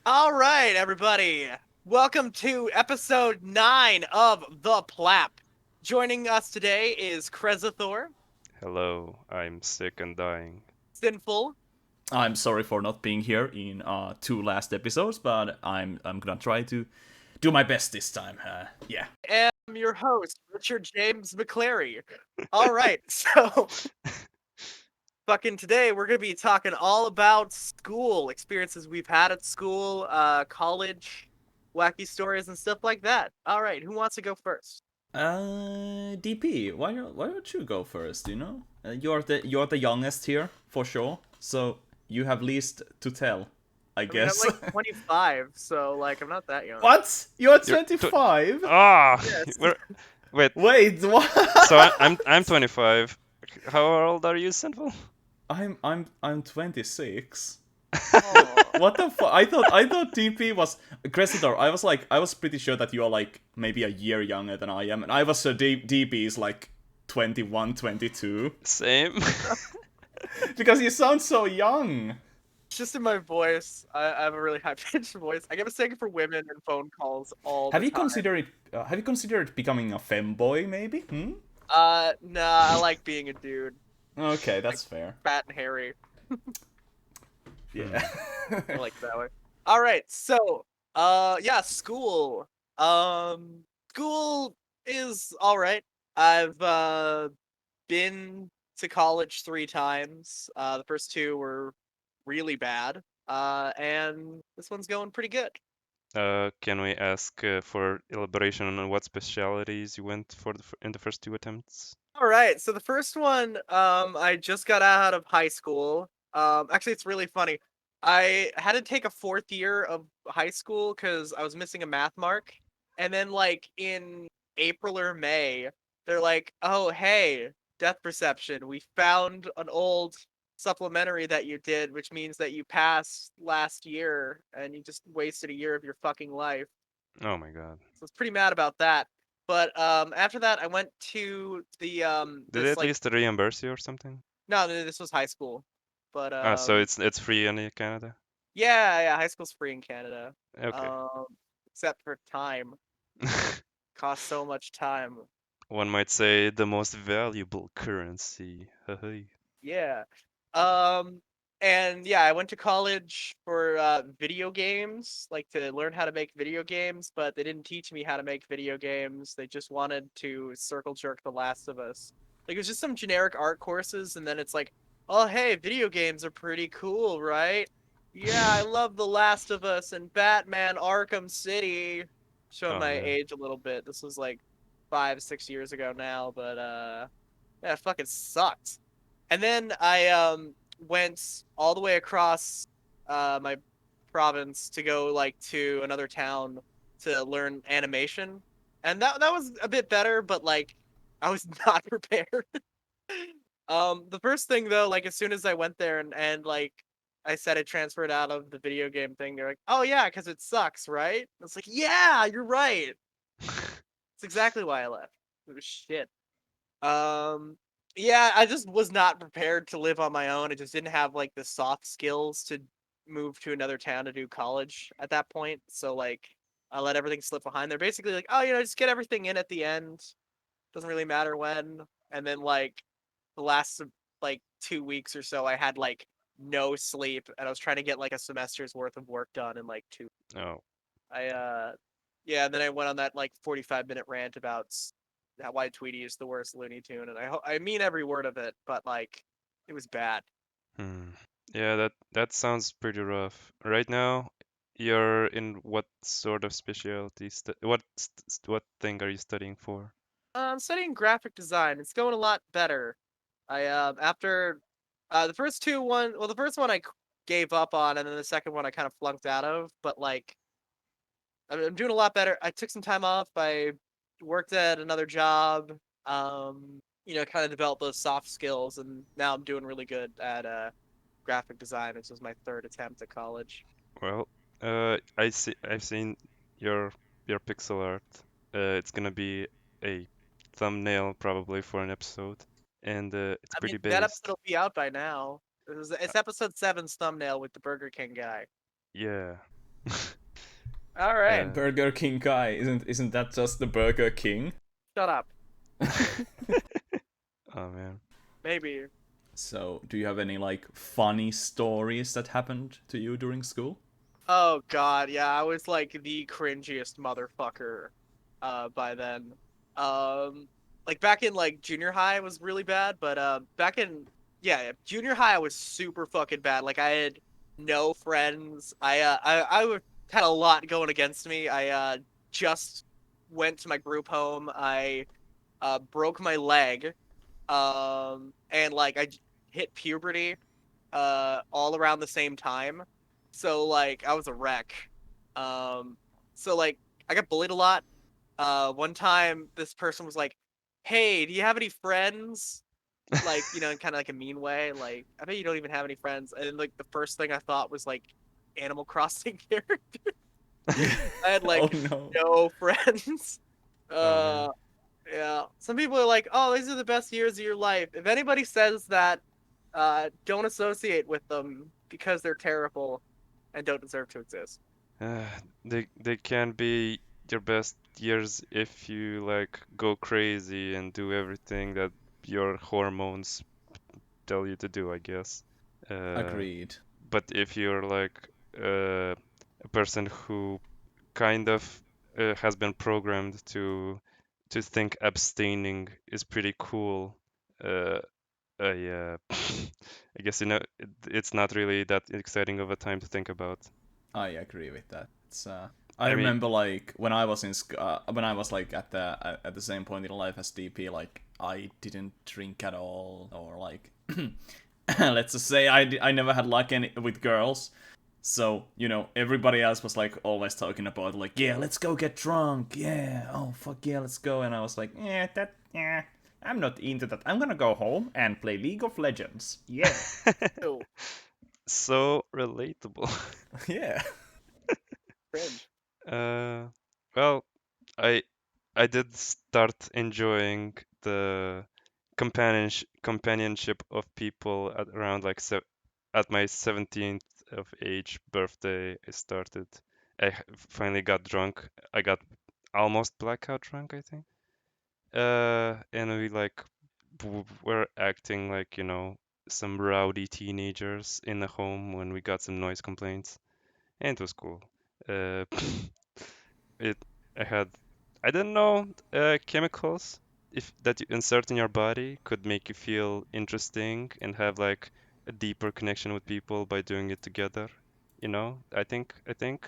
All right, everybody. Welcome to episode 9 of the PLAP. Joining us today is Krezathor, Hello, I'm sick and dying. Sinful, I'm sorry for not being here in two last episodes, but I'm gonna try to do my best this time. Yeah. and I'm your host, Richard James McClary. All right, so fucking today we're going to be talking all about school experiences we've had at school, college, wacky stories, and stuff like that. All right, who wants to go first? DP, why don't you go first? You're the youngest here for sure, so you have least to tell, I I mean, I'm guess. like 25, so like I'm not that young. What? You're You're 25? Yes. we're wait. Wait, what? So I'm 25. How old are you, Sinful? I'm 26. Oh. What the fuck? I thought TP was Cressidor. I was pretty sure that you are like maybe a year younger than I am, and I was DP is like 21, 22. Same. Because you sound so young. It's just in my voice. I have a really high pitched voice. I get mistaken for women in phone calls all the Have you time. considered have you considered becoming a femboy maybe? Nah, I like being a dude, Okay, like that's fair. fat and hairy. Yeah. Hmm. I like it that way. All right, so yeah, school. School is all right. I've been to college 3 times. The first two were really bad. And this one's going pretty good. Can we ask for elaboration on what specialities you went for in the first two attempts? All right, so the first one, I just got out of high school. Actually, it's really funny. I had to take a fourth year of high school because I was missing a math mark, and then like in April or May, they're like, "Oh, hey, death perception. We found an old supplementary that you did, which means that you passed last year and you just wasted a year of your fucking life." Oh my God. So I was pretty mad about that. But after that, I went to the Did they this at like least reimburse you or something? no, this was high school. But Ah, so it's free in Canada. yeah, high school's free in Canada. Okay. Um, except for time, costs so much time. One might say the most valuable currency. Hey. Yeah. Um, and yeah, I went to college for video games, like to learn how to make video games, but they didn't teach me how to make video games. They just wanted to circle jerk The Last of Us. Like it was just some generic art courses, and then it's like, oh hey, video games are pretty cool, right? Yeah, I love The Last of Us and Batman Arkham City. Showing Oh my man. age a little bit. This was like 5, 6 years ago now, but yeah, it fucking sucked. And then I went all the way across my province to go like to another town to learn animation. And that was a bit better, but like I was not prepared. The first thing though, like as soon as I went there and like I said it transferred out of the video game thing, they're like, "Oh yeah, because it sucks, right?" It's like, "Yeah, you're right. It's exactly why I left. It was shit." Um, yeah, I just was not prepared to live on my own. I just didn't have like the soft skills to move to another town to do college at that point. So like I let everything slip behind. They're basically like, "Oh, just get everything in at the end. Doesn't really matter when." And then like the last like 2 weeks or so, I had like no sleep, and I was trying to get like a semester's worth of work done in like two. Oh. I yeah, and then I went on that like 45-minute rant about why Tweety is the worst Looney Tune, and I mean every word of it, but like it was bad. Hmm. Yeah, that sounds pretty rough. Right now, you're in what sort of specialty? What thing are you studying for? I'm studying graphic design. It's going a lot better. I after the first the first one gave up on, and then the second one I kind of flunked out of, but like I'm doing a lot better. I took some time off. I worked at another job. Kind of developed those soft skills, and now I'm doing really good at graphic design. This was my third attempt at college. Well, I've seen your your pixel art. It's gonna be a thumbnail probably for an episode, and it's I mean, pretty that episode based. will be out by now. It's episode 7's thumbnail with the Burger King guy. Yeah. All right, Burger King guy, isn't that just the Burger King? shut up. Oh man. Maybe. So, do you have any like funny stories that happened to you during school? Oh God, yeah, I was like the cringiest motherfucker by then. Um like back in like junior high was really bad, but back in yeah, junior high I was super fucking bad. Like I had no friends. Had a lot going against me. I just went to my group home. I broke my leg. And like hit puberty all around the same time. So like I was a wreck. Um so like I got bullied a lot. One time this person was like, "Hey, do you have any friends?" Like, you know, in kind of like a mean way, like, "I bet you don't even have any friends." And then, like the first thing I thought was like Animal Crossing character. I had Oh like no. no friends. Oh Uh man. yeah. Some people are like, "Oh, these are the best years of your life." If anybody says that, don't associate with them because they're terrible and don't deserve to exist. Uh, they can be your best years if you like go crazy and do everything that your hormones tell you to do, I guess. Uh, Agreed. but if you're like a person who kind of has been programmed to think abstaining is pretty cool, uh, yeah, I guess it's not really that exciting of a time to think about. I agree with that. I I mean, remember like when I was when I was like at the same point in life as DP, like I didn't drink at all, or like let's just say I never had luck any with girls. So, you know, everybody else was like always talking about like, yeah, let's go get drunk. Yeah, oh fuck yeah, let's go. And I was like, yeah, I'm not into that. I'm gonna go home and play League of Legends. Yeah. Ew, so relatable. Yeah. cringe. Uh, well, I I did start enjoying the companionship of people at around like at my 17th of age birthday. I started. Finally got drunk. I got almost blackout drunk, I think. And we like were acting like, some rowdy teenagers in the home when we got some noise complaints, and it was cool. Uh, it I had I didn't know chemicals if that you insert in your body could make you feel interesting and have like a deeper connection with people by doing it together. I think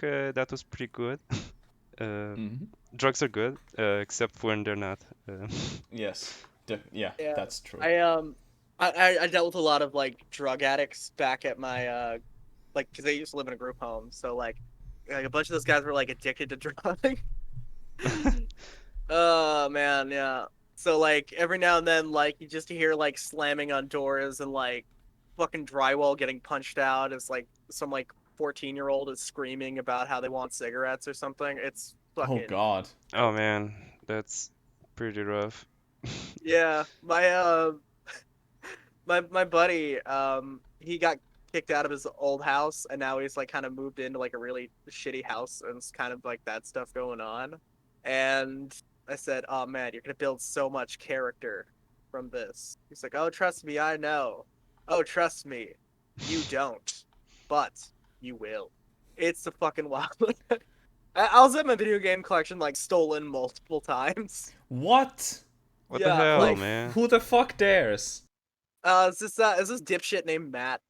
that was pretty good. Uh, Hmm. drugs are good, except when they're not. Uh, Yes. Yeah, Yeah. that's true. I dealt with a lot of like drug addicts back at my like because I used to live in a group home, so like a bunch of those guys were like addicted to drugs. Oh man, yeah. So like every now and then, like you just hear like slamming on doors and like fucking drywall getting punched out as like some like 14-year-old is screaming about how they want cigarettes or something. It's Oh fucking god. oh dope. man, that's pretty rough. Yeah, my buddy he got kicked out of his old house and now he's like kind of moved into like a really shitty house and it's kind of like that stuff going on. And I said, "Oh man, you're gonna build so much character from this." He's like, "Oh, trust me, I know." "Oh, trust me, you don't, but you will." It's the fucking wild. I also have my video game collection like stolen multiple times. What? What the Yeah, hell, Who like man? who the fuck dares? is this dipshit named Matt.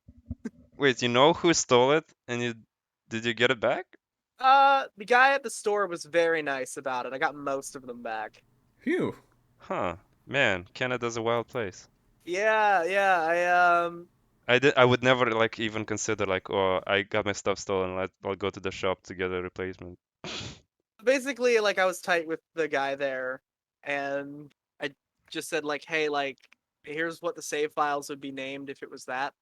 Wait, you know who stole it, and did you get it back? The guy at the store was very nice about it. I got most of them back. Phew. Huh, man, Canada's a wild place. Yeah, yeah. I would never like even consider like, oh, I got my stuff stolen. I'll go to the shop to get a replacement. Basically like I was tight with the guy there and I just said like, "Hey, like here's what the save files would be named if it was that."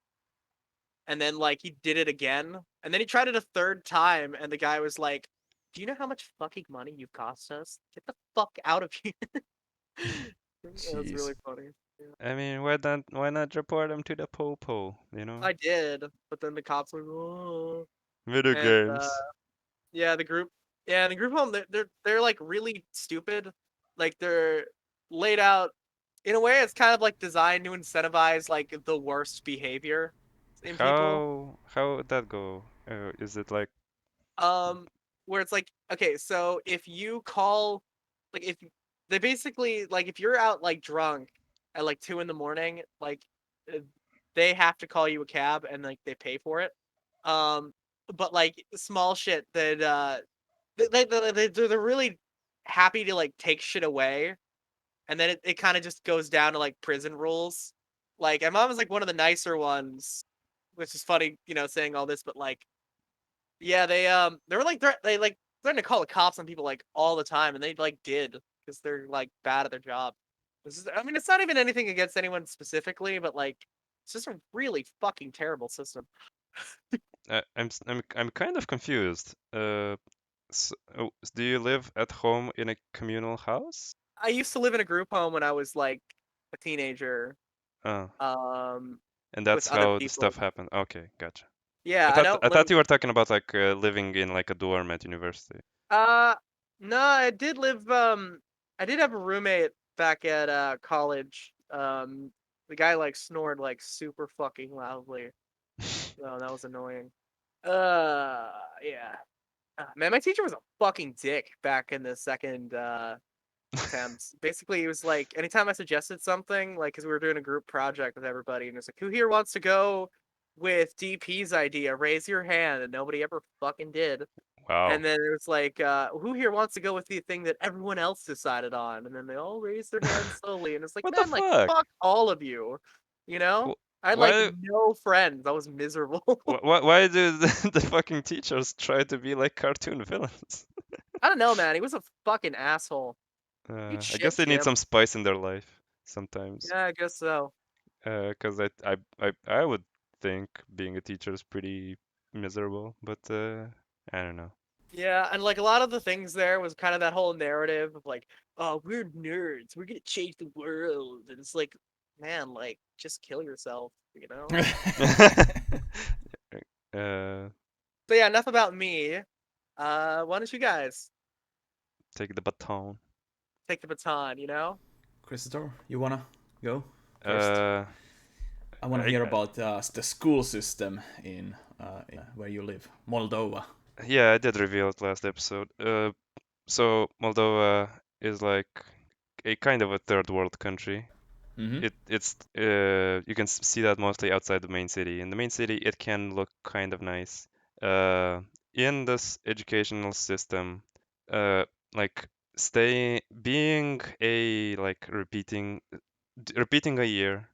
And then like he did it again. And then he tried it a third time and the guy was like, "Do you know how much fucking money you've cost us? Get the fuck out of here." That was Jeez. really funny. Yeah. I mean, why not report him to the popo? I did, but then the cops were like, "Oh." Video And games. Yeah, the group. Yeah, the group home. They're like really stupid. Like they're laid out in a way. It's kind of like designed to incentivize like the worst behavior in people. How would that go? Is it like Um, where it's like, okay, so if you call, like, if they basically like if you're out like drunk at like 2 in the morning, like uh, they have to call you a cab and like they pay for it. Um, but like small shit that they're really happy to like take shit away, and then it kind of just goes down to like prison rules. Like my mom is like one of the nicer ones, which is funny, saying all this, but like yeah, they were like they like threatened to call the cops on people like all the time, and they like did because they're like bad at their job. I mean, it's not even anything against anyone specifically, but like it's just a really fucking terrible system. I'm kind of confused. Do you live at home in a communal house? I used to live in a group home when I was like a teenager, Oh, um, and with that's other how the people. stuff happened. Okay, gotcha. Yeah, I don't I live. thought you were talking about like living in like a dorm at university. Uh, no, I did have a roommate back at college. The guy like snored like super fucking loudly. Oh, that was annoying. Yeah. Man, my teacher was a fucking dick back in the second attempt. Basically, he was like, anytime I suggested something, like, because we were doing a group project with everybody, and it's like, who here wants to go with DP's idea? Raise your hand, and nobody ever fucking did. Wow. And then it was like, who here wants to go with the thing that everyone else decided on? And then they all raised their hands slowly, and it's like, What the man, like, fuck? fuck all of you, you know? Wh- I had like Why no friends. I was miserable. why do the fucking teachers try to be like cartoon villains? I don't know, man. He was a fucking asshole. Eat I shit, guess they need Jim. some spice in their life sometimes. Yeah, I guess so. 'Cause I would think being a teacher is pretty miserable, but I don't know. Yeah, and like a lot of the things there was kind of that whole narrative of like, oh, we're nerds, we're gonna change the world, and it's like, man, like just kill yourself, you know? uh, So yeah, enough about me. Why don't you guys take the baton. take the baton, you know? Christopher, you wanna go first? Uh, I wanna I, hear about the school system in where you live, Moldova. yeah, I did reveal it last episode. So Moldova is like a kind of a third world country. Mm-hmm. It's you can see that mostly outside the main city. In the main city, it can look kind of nice. Uh, in this educational system, uh, like stay being a like repeating a year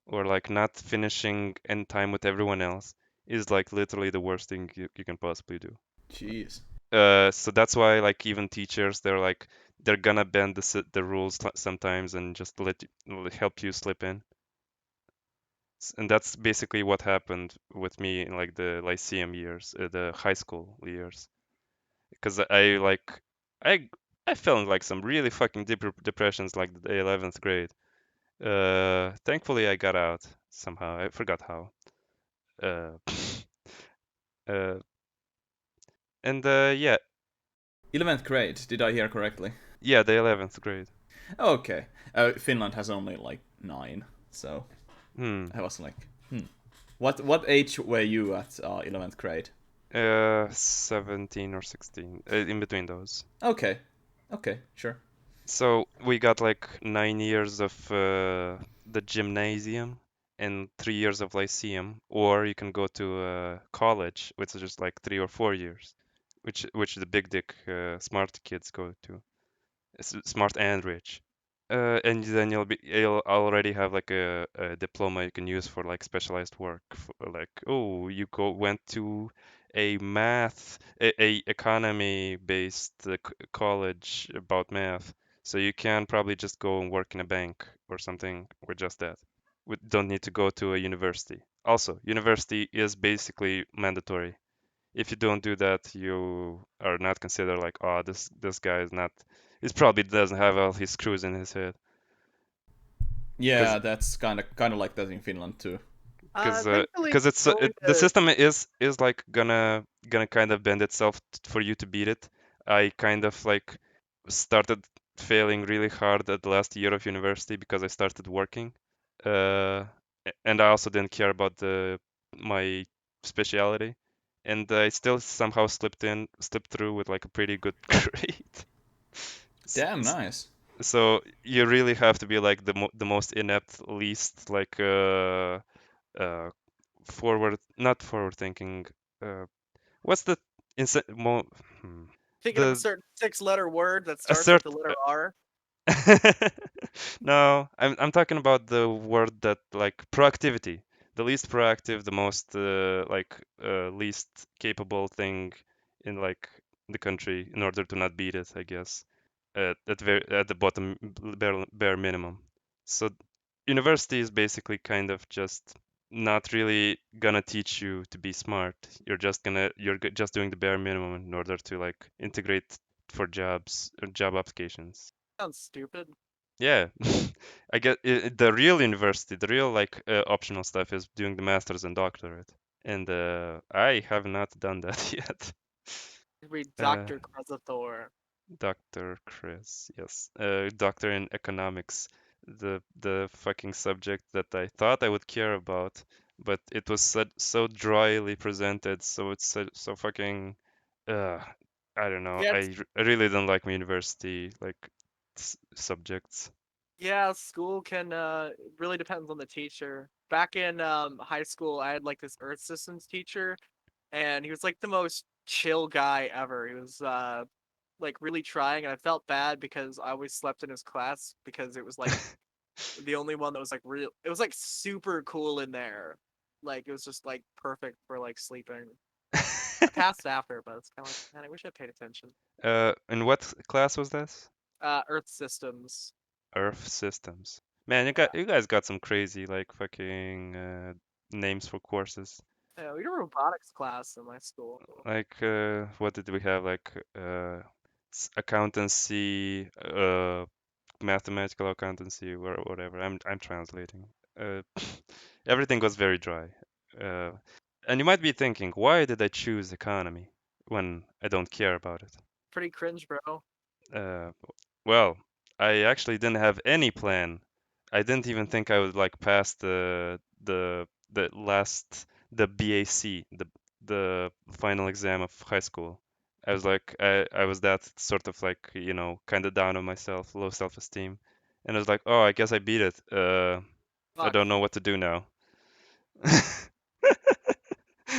or like not finishing in time with everyone else is like literally the worst thing you can possibly do. Jeez. So that's why like even teachers they're gonna bend the rules sometimes and just help you slip in. And that's basically what happened with me in like the lyceum years, the high school years, because I I fell in like some really fucking deep depressions like the 11th grade. Thankfully I got out somehow. I forgot how. Uh, uh, and yeah, 11th grade, did I hear correctly? yeah, the 11th grade. Okay. Finland has only like 9, so Hmm. I was like, What age were you at 11th grade? 17 or 16, in between those. Okay. Okay, sure. So we got like 9 years of the gymnasium and 3 years of lyceum, or you can go to college, which is just like 3 or 4 years, which the big dick smart kids go to, smart and rich. And then you'll already have like a diploma you can use for like specialized work. For, like, oh, you went to a a economy based college about math, so you can probably just go and work in a bank or something with just that. We don't need to go to a university. Also, university is basically mandatory. If you don't do that, you are not considered like, oh, this guy is not. He probably doesn't have all his screws in his head. Because Yeah, that's kind of like that in Finland too. Eventually it's going the to system is like gonna kind of bend itself for you to beat it. I kind of like started failing really hard at the last year of university because I started working, and I also didn't care about the my speciality, and I still somehow slipped through with like a pretty good grade. S- Damn s- nice. So you really have to be like the most inept, least like uh not forward thinking. Uh, what's the mo hmm, thinking of a the certain 6-letter word that starts with assert the letter R. no, I'm talking about the word that like proactivity, the least proactive, the most least capable thing in like the country in order to not beat it, I guess. At the bottom bare minimum. So university is basically kind of just not really gonna teach you to be smart. Just doing the bare minimum in order to like integrate for jobs or job applications. Sounds stupid. Yeah, I get the real university, the real like optional stuff is doing the master's and doctorate, and I have not done that yet. Read Uh, Dr. Krezathor. Dr. Chris, yes, doctor in economics, the fucking subject that I thought I would care about, but it was so dryly presented, so it's so fucking, uh, I don't know. Yeah, I really don't like my university like subjects. yeah, school can it really depends on the teacher. Back in high school, I had like this Earth Systems teacher, and he was like the most chill guy ever. He was like really trying, and I felt bad because I always slept in his class because it was like the only one that was like real. It was like super cool in there. Like it was just like perfect for like sleeping. I passed after, but it's kind of like, man, I wish I paid attention. And what class was this? Earth Systems. Earth Systems. Man, Yeah, you guys got some crazy like fucking names for courses. yeah, we had a robotics class in my school. Like, what did we have? Like, accountancy, mathematical accountancy, or whatever. I'm translating. Uh, everything was very dry. Uh, and you might be thinking, why did I choose economy when I don't care about it? Pretty cringe, bro. Uh, well, I actually didn't have any plan. I didn't even think I would like pass the BAC, the final exam of high school. I was that sort of like, kind of down on myself, low self-esteem. And I was like, oh, I guess I beat it. I Fuck. don't know what to do now.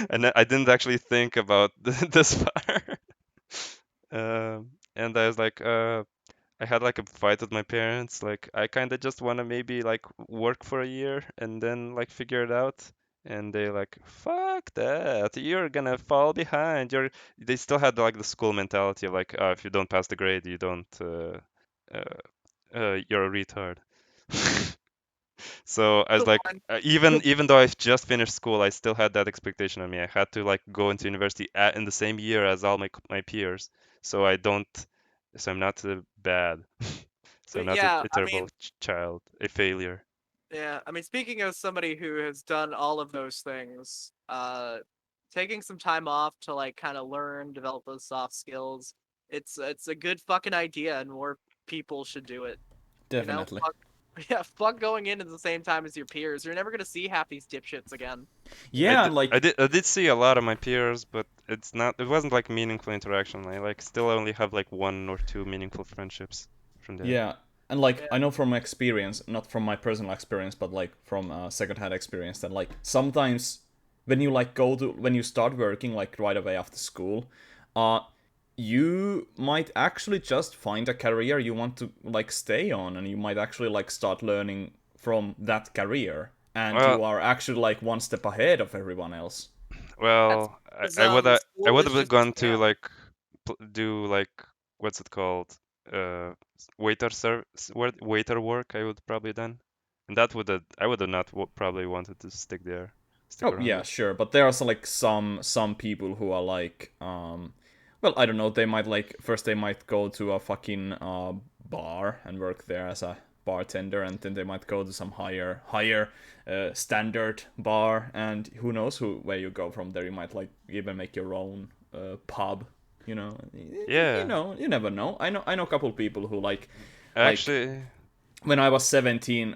And I didn't actually think about this far. And I was like, I had like a fight with my parents. Like, I kind of just want to maybe like work for a year and then like figure it out. And they like, fuck that. You're gonna fall behind. They still had like the school mentality of like, if you don't pass the grade, you don't, uh, you're a retard. So I The was like, one. even though I just finished school, I still had that expectation on me. I had to like go into university in the same year as all my peers. So I don't, so I'm not bad. So I'm But not yeah, a I terrible mean, child, a failure. yeah, I mean, speaking of somebody who has done all of those things, taking some time off to like kind of learn, develop those soft skills, it's a good fucking idea, and more people should do it. You know, Definitely. fuck, yeah, fuck going in at the same time as your peers. You're never gonna see half these dipshits again. Yeah, and like I did see a lot of my peers, but it wasn't like meaningful interaction. I like still only have like one or two meaningful friendships from there. yeah, and like Yeah, I know from experience, not from my personal experience, but like from secondhand experience, that like sometimes when you like when you start working like right away after school, uh, you might actually just find a career you want to like stay on, and you might actually like start learning from that career, and Well, you are actually like one step ahead of everyone else. that's well, because I school would is have just a gone to scam. like do like what's it called? Waiter service, waiter work. I would probably done, and that would have I would have not probably wanted to stick Oh around yeah, with. sure, but there are also like some people who are like well, I don't know, they might like first they might go to a fucking bar and work there as a bartender, and then they might go to some higher standard bar, and who knows where you go from there. You might like even make your own pub. You know, Yeah. you never know. I know a couple people who like Actually, when I was 17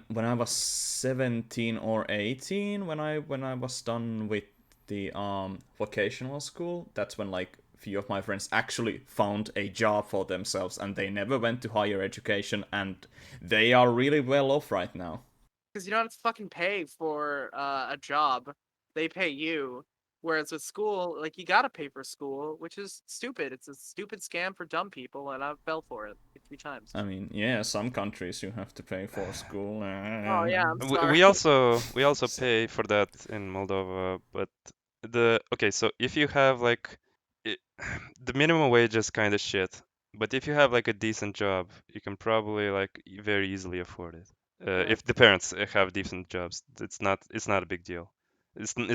or 18, when I was done with the vocational school, that's when like few of my friends actually found a job for themselves, and they never went to higher education, and they are really well off right now. Because you don't have to fucking pay for a job. They pay you. Whereas with school, like you gotta pay for school, which is stupid. It's a stupid scam for dumb people, and I fell for it like 3 times. I mean, yeah, some countries you have to pay for school. Oh yeah, I'm we, sorry. we also we also pay for that in Moldova, but so if you have like it, the minimum wage is kind of shit, but if you have like a decent job, you can probably like very easily afford it. Yeah. If the parents have decent jobs, it's not a big deal.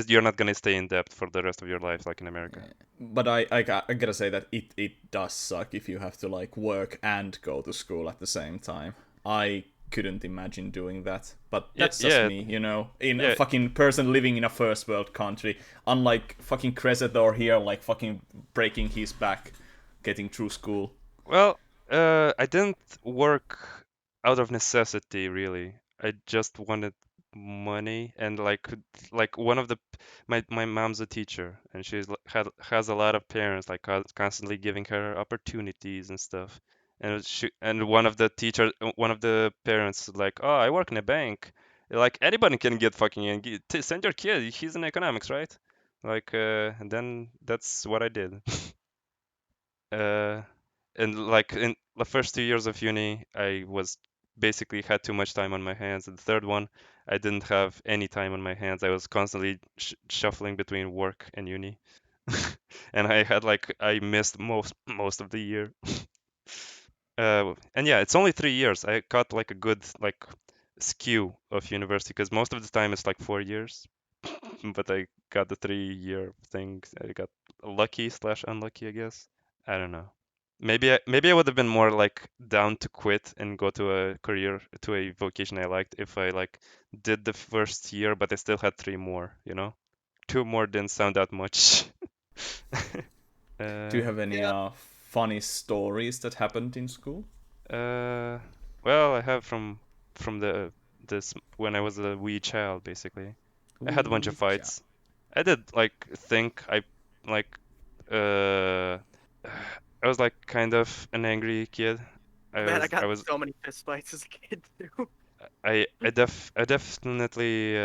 You're not gonna stay in debt for the rest of your life like in America. But I gotta say that it does suck if you have to like work and go to school at the same time. I couldn't imagine doing that. But that's just Yeah, me, you know. In a yeah. fucking person living in a first world country, unlike fucking Crescendor here, like fucking breaking his back, getting through school. Well, I didn't work out of necessity, really. I just wanted money, and like one of the my mom's a teacher, and has a lot of parents like constantly giving her opportunities and stuff. And one of the parents like, oh, I work in a bank. Like anybody can get fucking in. Send your kid. He's in economics, right? Like, and then that's what I did. Uh, and like in the first 2 years of uni, I was basically had too much time on my hands. And the third one, I didn't have any time on my hands. I was constantly shuffling between work and uni, and I missed most of the year. And yeah, it's only 3 years. I got like a good like skew of university because most of the time it's like 4 years, but I got the 3 year thing. I got lucky slash unlucky, I guess. I don't know. Maybe I would have been more like down to quit and go to a vocation I liked if I like did the first year, but I still had 3 more, you know? 2 more didn't sound that much. Do you uh, have any Yeah. funny stories that happened in school? uh, well, I have from this when I was a wee child, basically. I had a bunch of Ooh, cha. fights. I did like think I like uh I was like kind of an angry kid. Man, I I got was so many fist fights as a kid too. I definitely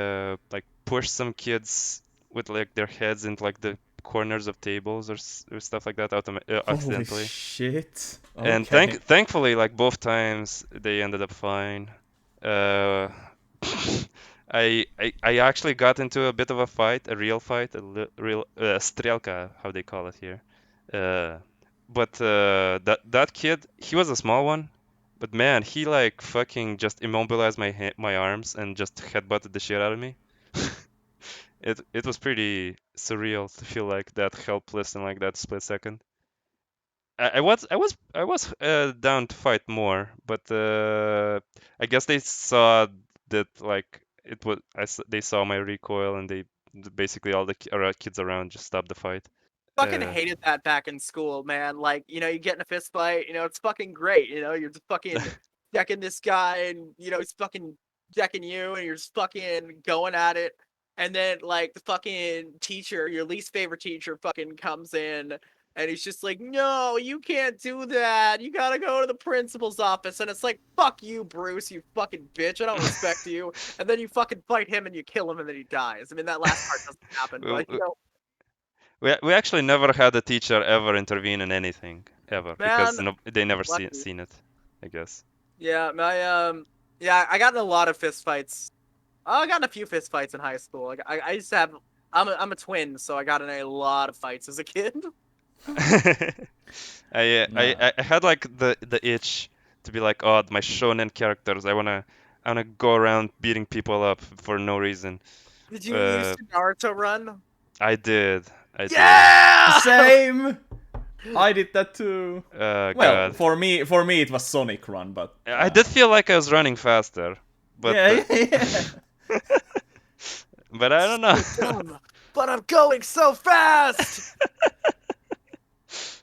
like pushed some kids with like their heads into like the corners of tables or stuff like that Holy accidentally. shit. And Okay. thankfully like both times they ended up fine. Uh I actually got into a bit of a fight, a real fight, real strelka, how they call it here. Uh, but that kid, he was a small one, but man, he like fucking just immobilized my arms and just headbutted the shit out of me. It was pretty surreal to feel like that helpless in like that split second. I was down to fight more, but I guess they saw that like they saw my recoil and they basically all the kids around just stopped the fight. Fucking Uh, hated that back in school, man. Like, you get in a fist fight, it's fucking great. You're just fucking decking this guy and, he's fucking decking you and you're just fucking going at it. And then, like, the fucking teacher, your least favorite teacher, fucking comes in and he's just like, no, you can't do that. You gotta go to the principal's office. And it's like, fuck you, Bruce, you fucking bitch. I don't respect you. And then you fucking fight him and you kill him and then he dies. I mean, that last part doesn't happen, w- but, w- we actually never had a teacher ever intervene in anything ever because man, no, they never lucky. seen it, I guess. Yeah, yeah, I got in a lot of fist fights. I got in a few fist fights in high school. Like I used to have. I'm a twin, so I got in a lot of fights as a kid. No. I had like the itch to be like, oh, my shonen characters. I wanna go around beating people up for no reason. Did you use Uh, the Naruto run? I did, I did. Yeah! Same. I did that too. Well, God. for me it was Sonic Run, but I did feel like I was running faster, but yeah, yeah. but I don't know. So dumb, but I'm going so fast.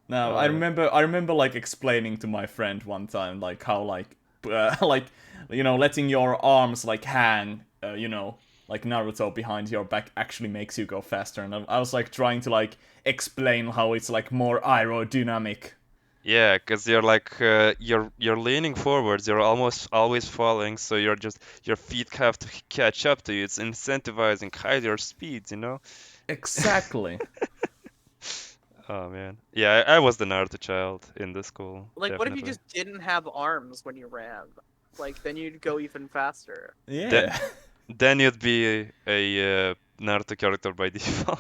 No, I remember like explaining to my friend one time like how like like letting your arms like hang like Naruto behind your back actually makes you go faster, and I was like trying to like explain how it's like more aerodynamic. Yeah, because you're like you're leaning forwards, you're almost always falling, so your feet have to catch up to you. It's incentivizing higher speeds, you know? Exactly. Oh man. Yeah, I was the Naruto child in the school, Like, what if you definitely. just didn't have arms when you ran? Like, then you'd go even faster. Then Yeah. then you'd be a Naruto character by default.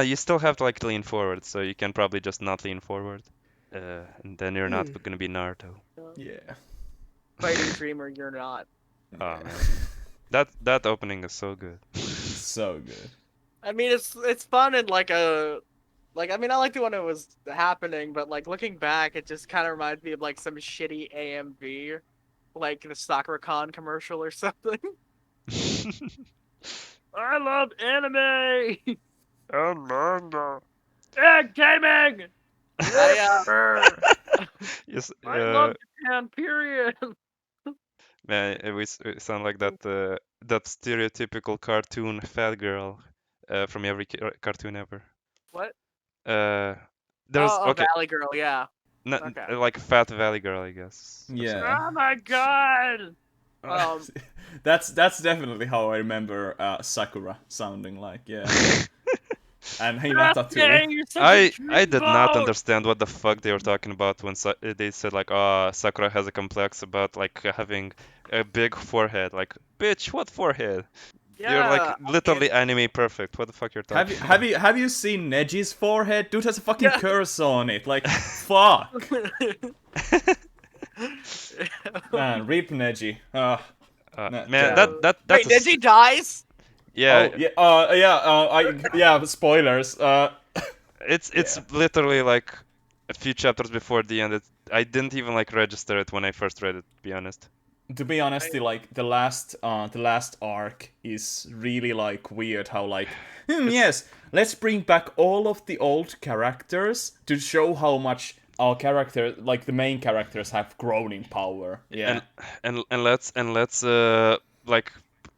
You still have to like lean forward, so you can probably just not lean forward. And then you're not gonna be Naruto. Yeah. Fighting Dreamer, you're not. Oh man. That opening is so good. So good. I mean, it's fun and like I mean, I liked it when it was happening, but like looking back, it just kind of reminds me of like some shitty AMV, like the SakuraCon commercial or something. I love anime Oh manga. and gaming. Yes, I love Japan. Period. man, we sound like that stereotypical cartoon fat girl from every cartoon ever. What? Uh, there's Oh, okay, Valley Girl. Yeah. not Okay. like Fat Valley Girl, I guess, or something. Yeah. Oh my god. Um, That's definitely how I remember Sakura sounding like, yeah. And Hinata too. You're such a I did not dreamboat. understand what the fuck they were talking about when they said like, oh, Sakura has a complex about like having a big forehead. Like, bitch, what forehead? You're like Yeah. literally anime perfect. What the fuck you're Have talking you about? have you seen Neji's forehead? Dude has a fucking Yeah. curse on it. Like, fuck. Man, rip Neji. Man, Damn. that's Wait, a Neji dies? yeah. Oh yeah, spoilers. It's Yeah. literally like a few chapters before the end. I didn't even like register it when I first read it, to be honest. To be honest, like the last arc is really like weird. How like, It's yes, let's bring back all of the old characters to show how much our character, like the main characters, have grown in power. Yeah. and let's like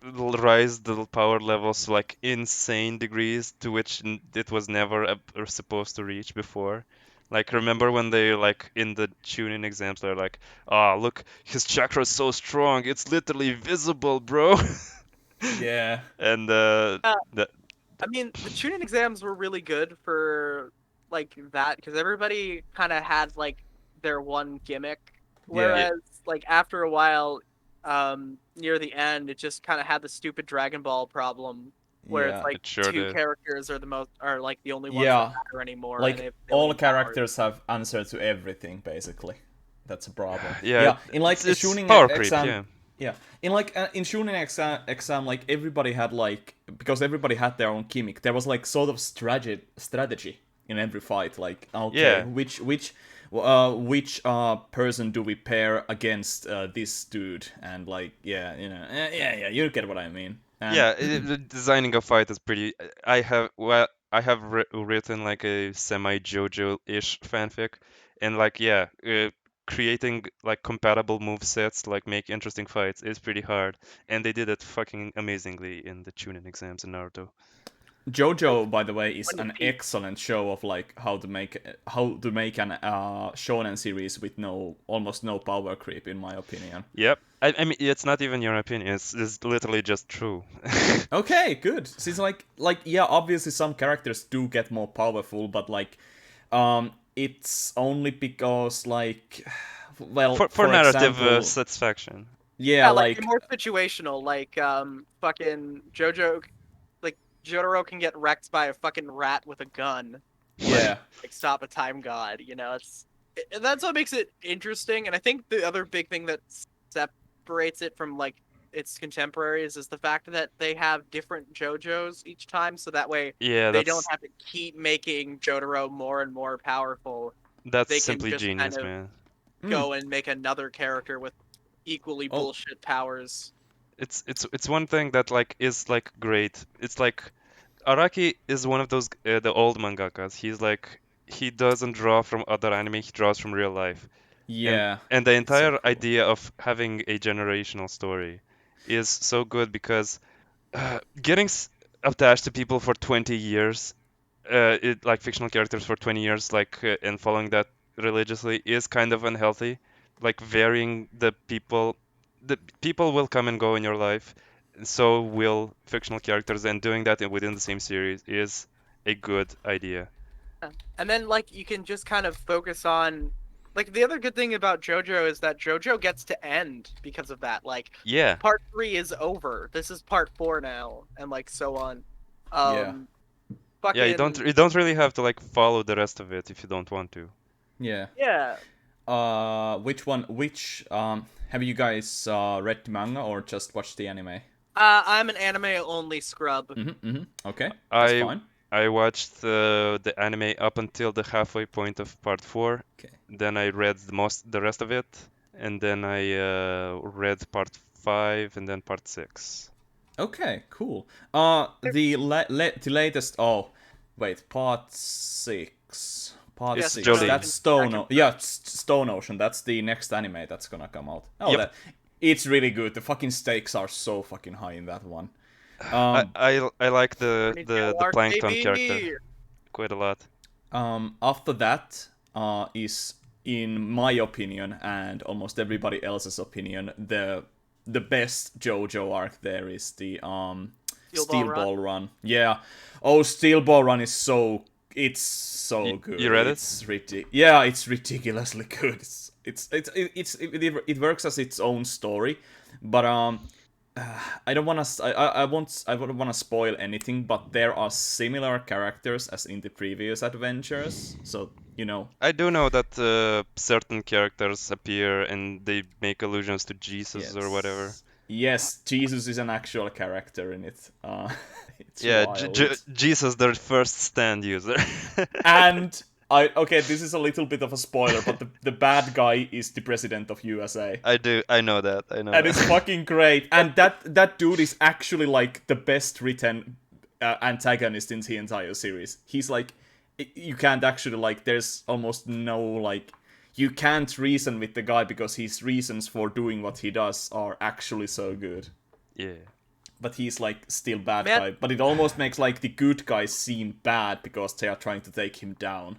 rise the power levels to like insane degrees to which it was never supposed to reach before. Like remember when they like in the tuning exams they're like, "Ah, look, his chakra is so strong, it's literally visible, bro." Yeah. And Uh, that I mean, the tuning exams were really good for like that because everybody kind of had like their one gimmick, Yeah. yeah, whereas like after a while, near the end, it just kind of had the stupid Dragon Ball problem where it's Yeah. like it sure two did. characters are like the only ones that Yeah. matter anymore, and Like they only all need powers. characters have answer to everything basically. That's a problem. Yeah, Yeah, in like a it's shooting power creep, exam. yeah. Yeah, in like in shooting exam, like everybody had like because everybody had their own gimmick. There was like sort of strategy in every fight. Like okay, Yeah. which person do we pair against this dude? And like yeah, you get what I mean. And Yeah, designing a fight is pretty. I have written like a semi JoJo-ish fanfic, and like yeah, creating like compatible move sets to like make interesting fights is pretty hard, and they did it fucking amazingly in the Chunin exams in Naruto. JoJo, by the way, is When you an peak. excellent show of like how to make an shonen series with almost no power creep, in my opinion. Yep. I mean, it's not even your opinion. It's literally just true. Okay, good. Since like yeah, obviously some characters do get more powerful, but like it's only because like well, For for narrative example, satisfaction. yeah, Yeah, like they're like more situational. Like fucking JoJo, like Jotaro can get wrecked by a fucking rat with a gun, but yeah, like stop a time god. That's what makes it interesting. And I think the other big thing that separates it from like its contemporaries is the fact that they have different JoJos each time, so that way Yeah, they don't have to keep making Jotaro more and more powerful. that's They can simply just kind genius, of man. go and make another character with equally Oh, bullshit powers. It's one thing that like is like great. It's like Araki is one of those the old mangakas. He doesn't draw from other anime. He draws from real life. and yeah. and the It's so entire cool. idea of having a generational story is so good because getting attached to people for 20 years, like fictional characters for 20 years, and following that religiously is kind of unhealthy. Like varying the people will come and go in your life, and so will fictional characters, and doing that within the same series is a good idea. And then like you can just kind of focus on like the other good thing about JoJo is that JoJo gets to end because of that. Like Yeah, part 3 is over. This is part 4 now and like so on. Yeah. Um yeah, fucking you don't really have to like follow the rest of it if you don't want to. Yeah. yeah. Which one? Which have you guys read the manga or just watched the anime? I'm an anime only scrub. Okay, that's I fine. I watched the anime up until the halfway point of part 4. Okay. Then I read the rest of it, and then I read part 5 and then part 6. Okay, cool. The latest. Oh, wait, part six. Part Yeah, It's six. Stone Jolie. That's Ocean's the Stone. second Yeah, part. Stone Ocean. That's the next anime that's gonna come out. Oh, Yep. that. It's really good. The fucking stakes are so fucking high in that one. I Um, I like Ponytail the arc, plankton character baby. quite a lot. After that, is in my opinion and almost everybody else's opinion, the best JoJo arc there is the Steel Ball Steel Run. Ball Run. Yeah. Oh, Steel Ball Run is so it's so You good. read it? Yeah, it's ridiculously good. It works as its own story, but I don't want to. I wouldn't want to spoil anything, but there are similar characters as in the previous adventures. So you know. I do know that certain characters appear and they make allusions to Jesus or whatever. Yes, Jesus is an actual character in it. It's Yeah, wild. Jesus, their first stand user. And okay, this is a little bit of a spoiler, but the bad guy is the president of USA. I know that. I know And it's that. fucking great. And that dude is actually like the best written antagonist in the entire series. He's like, you can't actually like. There's almost no like. You can't reason with the guy because his reasons for doing what he does are actually so good. Yeah. But he's like still bad Man, guy. But it almost makes like the good guys seem bad because they are trying to take him down.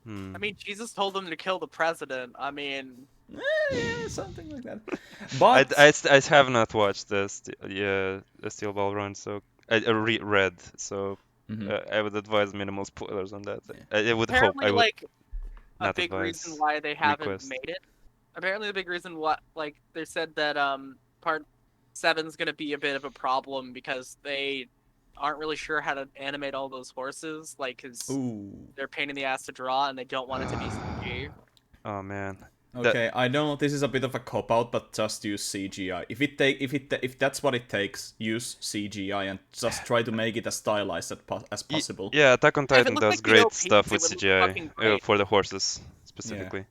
I mean, Jesus told them to kill the president. I mean, Yeah, something like that. But I have not watched the Steel Ball Run, so I read, so Mhm. I would advise minimal spoilers on that. Yeah. I would hope apparently, I would like a not big reason advise why they haven't request. made it. Apparently, the big reason why, like, they said that part 7's gonna be a bit of a problem because they aren't really sure how to animate all those horses, like, cause ooh. they're a pain in the ass to draw and they don't want it to be CG. Oh man, that Okay, I know this is a bit of a cop out, but just use CGI. If that's what it takes, use CGI and just try to make it as stylized as possible. yeah, Attack on If it Titan looked does like the great OPs, stuff it with would look CGI fucking great. for the horses Yeah. specifically.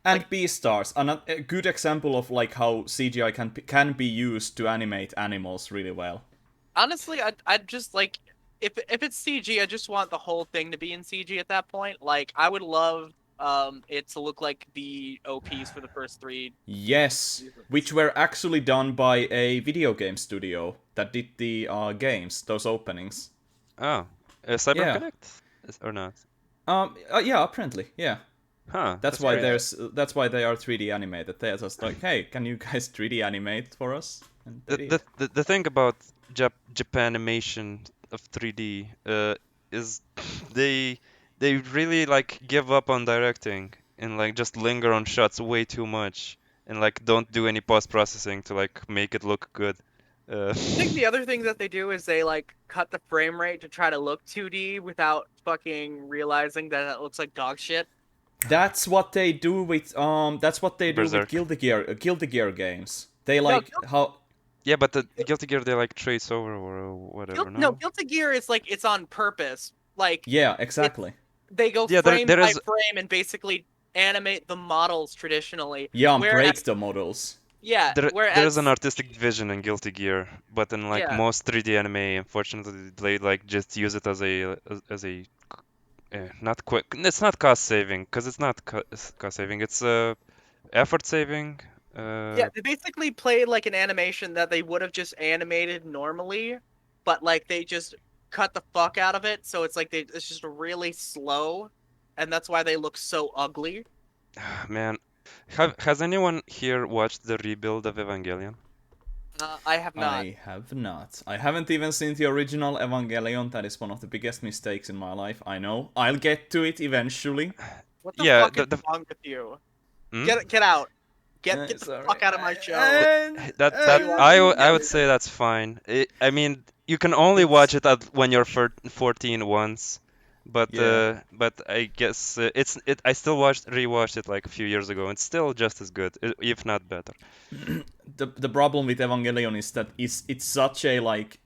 And Like- Beastars, a good example of like how CGI can be used to animate animals really well. Honestly, I'd just like if it's CG, I just want the whole thing to be in CG at that point. Like, I would love it to look like the OPs for the first 3 Yes, seasons. which were actually done by a video game studio that did the games, those openings. Oh, Cyber Yeah. Connect or not? Yeah, apparently, yeah. Huh, That's that's why great. that's why they are 3D animated. They're just like, hey, can you guys 3D animate for us? And they did. The thing about Japanimation of 3D is they they really like give up on directing and like just linger on shots way too much and like don't do any post processing to like make it look good. I think the other thing that they do is they like cut the frame rate to try to look 2D without fucking realizing that it looks like dog shit. That's what they do with That's what they do with Berserk. Guilty Gear games. They No, like how. Yeah, but the Guilty Gear they like trace over or whatever. No, No. Guilty Gear is like it's on purpose. Like Yeah, it's exactly. they go Yeah, there frame there by is frame and basically animate the models traditionally. Yeah, and Whereas break the models. yeah, there is an whereas artistic vision in Guilty Gear, but in like yeah, most 3D anime, unfortunately, they like just use it as a not quick. It's not cost saving because it's not cost saving. It's effort saving. yeah, they basically played like an animation that they would have just animated normally, but like they just cut the fuck out of it, so it's like it's just really slow, and that's why they look so ugly. Man, has anyone here watched the rebuild of Evangelion? I have not. I have not. I haven't even seen the original Evangelion. That is one of the biggest mistakes in my life. I know. I'll get to it eventually. What the Yeah, fuck is the wrong with you? hmm? Get out. Get the Sorry. fuck out of my show. That You are I would say that's fine. I mean, you can only watch It's it at when you're 14 once, yeah. but I guess it. I still rewatched it like a few years ago, and it's still just as good, if not better. The problem with Evangelion is that it's such a like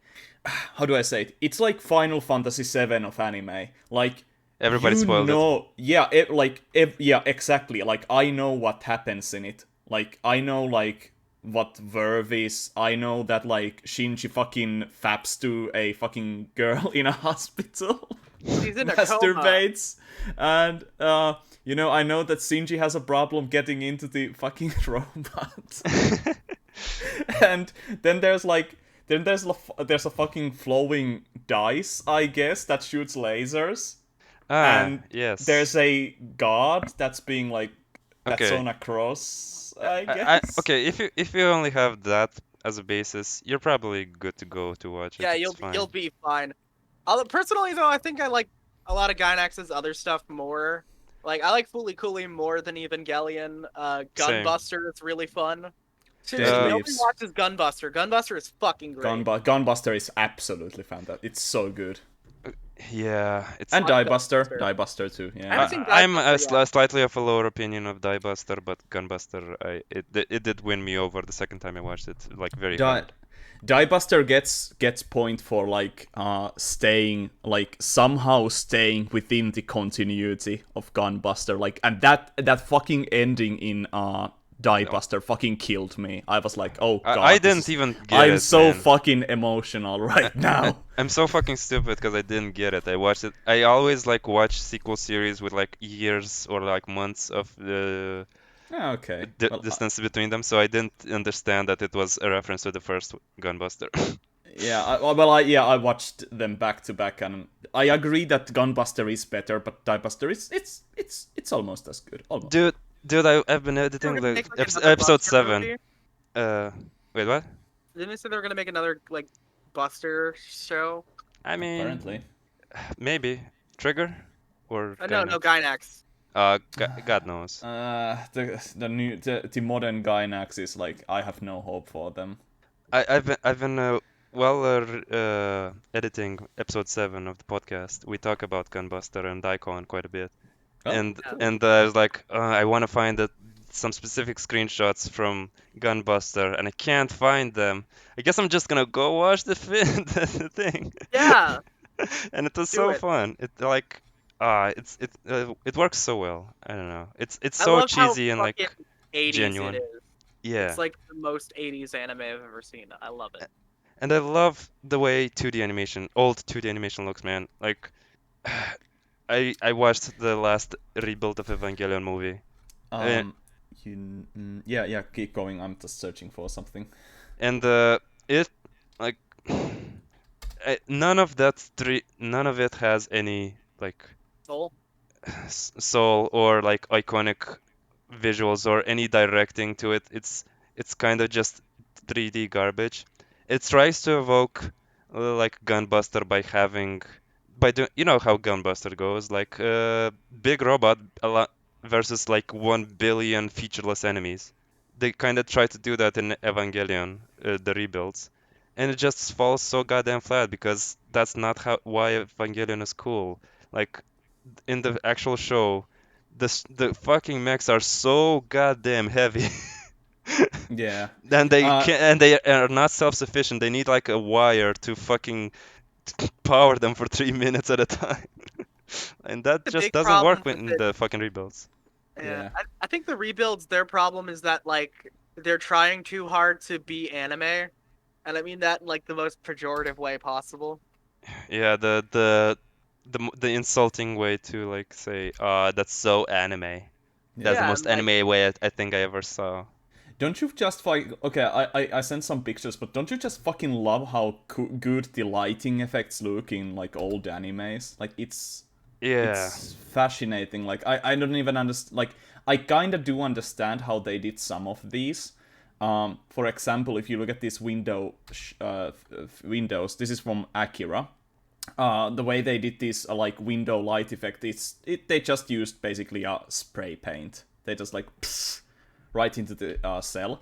how do I say it? It's like Final Fantasy VII of anime. Like Everybody spoiled it. yeah, yeah, exactly. Like I know what happens in it. Like I know like what verve is. I know that like Shinji fucking faps to a fucking girl in a hospital, She's in a coma. masturbates, and I know that Shinji has a problem getting into the fucking robot. And then there's a fucking flowing dice, I guess, that shoots lasers, Ah, and there's yes. a god that's being like that's Okay. on a cross, I guess. Okay, if you only have that as a basis, you're probably good to go to watch it. Yeah, It's you'll fine. be fine. Personally though, I think I like a lot of Gainax's other stuff more. Like I like Fooly Cooly more than Evangelion. Same. Gunbuster is really fun. Seriously, Dead Uh, nobody leaves. watches Gunbuster. Gunbuster is fucking great. Gunbuster is absolutely fantastic. It's so good. yeah, it's And Watch Diebuster, Gunbuster. Diebuster too. I Yeah. haven't seen I'm Gunbuster yet. slightly of a lower opinion of Diebuster, but Gunbuster, it did win me over the second time I watched it, like very Die hard. Diebuster gets point for like staying like somehow staying within the continuity of Gunbuster, like, and that fucking ending in No, Diebuster fucking killed me. I was like, oh I god, this didn't is even get I'm it, so man. fucking emotional I, right now. I'm so fucking stupid because I didn't get it. I watched it. I always like watch sequel series with like years or like months of the Yeah, okay. Well, distance between them, so I didn't understand that it was a reference to the first Gunbuster. yeah, I watched them back to back, and I agree that Gunbuster is better, but Diebuster is it's almost as good, almost. Dude, I've been They were editing gonna the make like another episode Buster 7. movie. Uh, wait, what? Didn't they say they were gonna make another like Buster show? I mean, Apparently. maybe Trigger or No, no, Gainax. Gainax. God knows. The modern Gainax is like I have no hope for them. I've been editing episode 7 of the podcast. We talk about Gunbuster and Daikon quite a bit, Oh, Yeah. cool. I was like, I want to find some specific screenshots from Gunbuster, and I can't find them. I guess I'm just gonna go watch the thing. Yeah, And it was do so it. fun. It works so well. I don't know. It's I so love how cheesy and fucking like 80s it genuine. is. It's Yeah. like the most 80s anime I've ever seen. I love it. And I love the way 2D animation, old 2D animation looks, man. Like I watched the last rebuild of Evangelion movie. Uh, Um, yeah, keep going. I'm just searching for something. and it like none of it has any like Soul? soul or like iconic visuals or any directing to it. It's kind of just 3D garbage. It tries to evoke like Gunbuster by having by doing you know how Gunbuster goes like big robot a lot versus like 1 billion featureless enemies. They kind of try to do that in Evangelion, the rebuilds, and it just falls so goddamn flat because that's not how why Evangelion is cool. Like in the actual show, the fucking mechs are so goddamn heavy. Yeah. Then they can and they are not self-sufficient. They need like a wire to fucking power them for 3 minutes at a time. And that The just big doesn't problem work with in it. the fucking rebuilds. Yeah, Yeah. I think the rebuilds, their problem is that like they're trying too hard to be anime, and I mean that in like the most pejorative way possible. Yeah, the insulting way to like say, that's so anime. That's Yeah. the Yeah, most and like anime way I think I ever saw. Don't you just like okay? I sent some pictures, but don't you just fucking love how good the lighting effects look in like old animes? Like Yeah. it's fascinating. Like I don't even understand. Like I kind of do understand how they did some of these. For example, if you look at these windows, this is from Akira. The way they did this like window light effect, they just used basically spray paint. They just like right into the cell.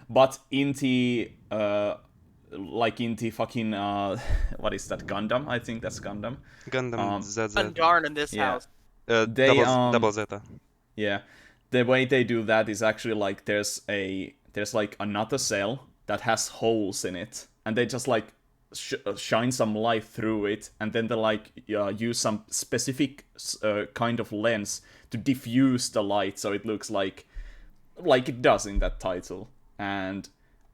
But in the like in the fucking what is that, Gundam? I think that's Gundam. Gundam Um, ZZ. Undarn in this yeah, house. they Double Zeta. yeah, the way they do that is actually like there's like another cell that has holes in it, and they just like shine some light through it, and then they like use some specific kind of lens to diffuse the light so it looks like it does in that title. And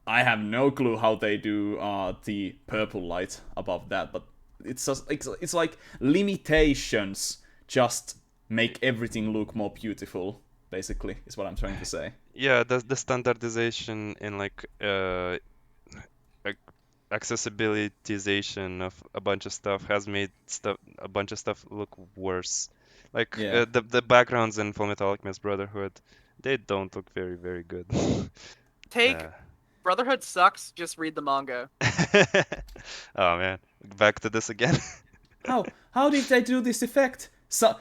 I have no clue how they do the purple light above that, but it's just it's like limitations just make everything look more beautiful. Basically, is what I'm trying to say. Yeah, the standardization in like accessibilitization of a bunch of stuff has made a bunch of stuff look worse. Like Yeah. the backgrounds in Fullmetal Alchemist Brotherhood, they don't look very good. Take uh. Brotherhood sucks. Just read the manga. Oh man, back to this again. How did they do this effect? So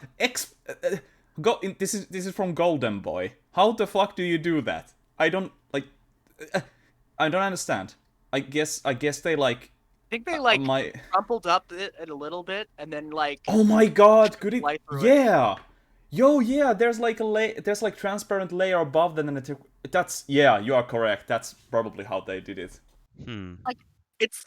go in, this is from Golden Boy. How the fuck do you do that? I don't like. I don't understand. I guess they like I think they like my. crumpled up it a little bit and then like Oh my god! Could it? light through it. Yeah. Yo, yeah. There's like there's like transparent layer above them, and that's yeah. You are correct. That's probably how they did it. Hmm. Like it's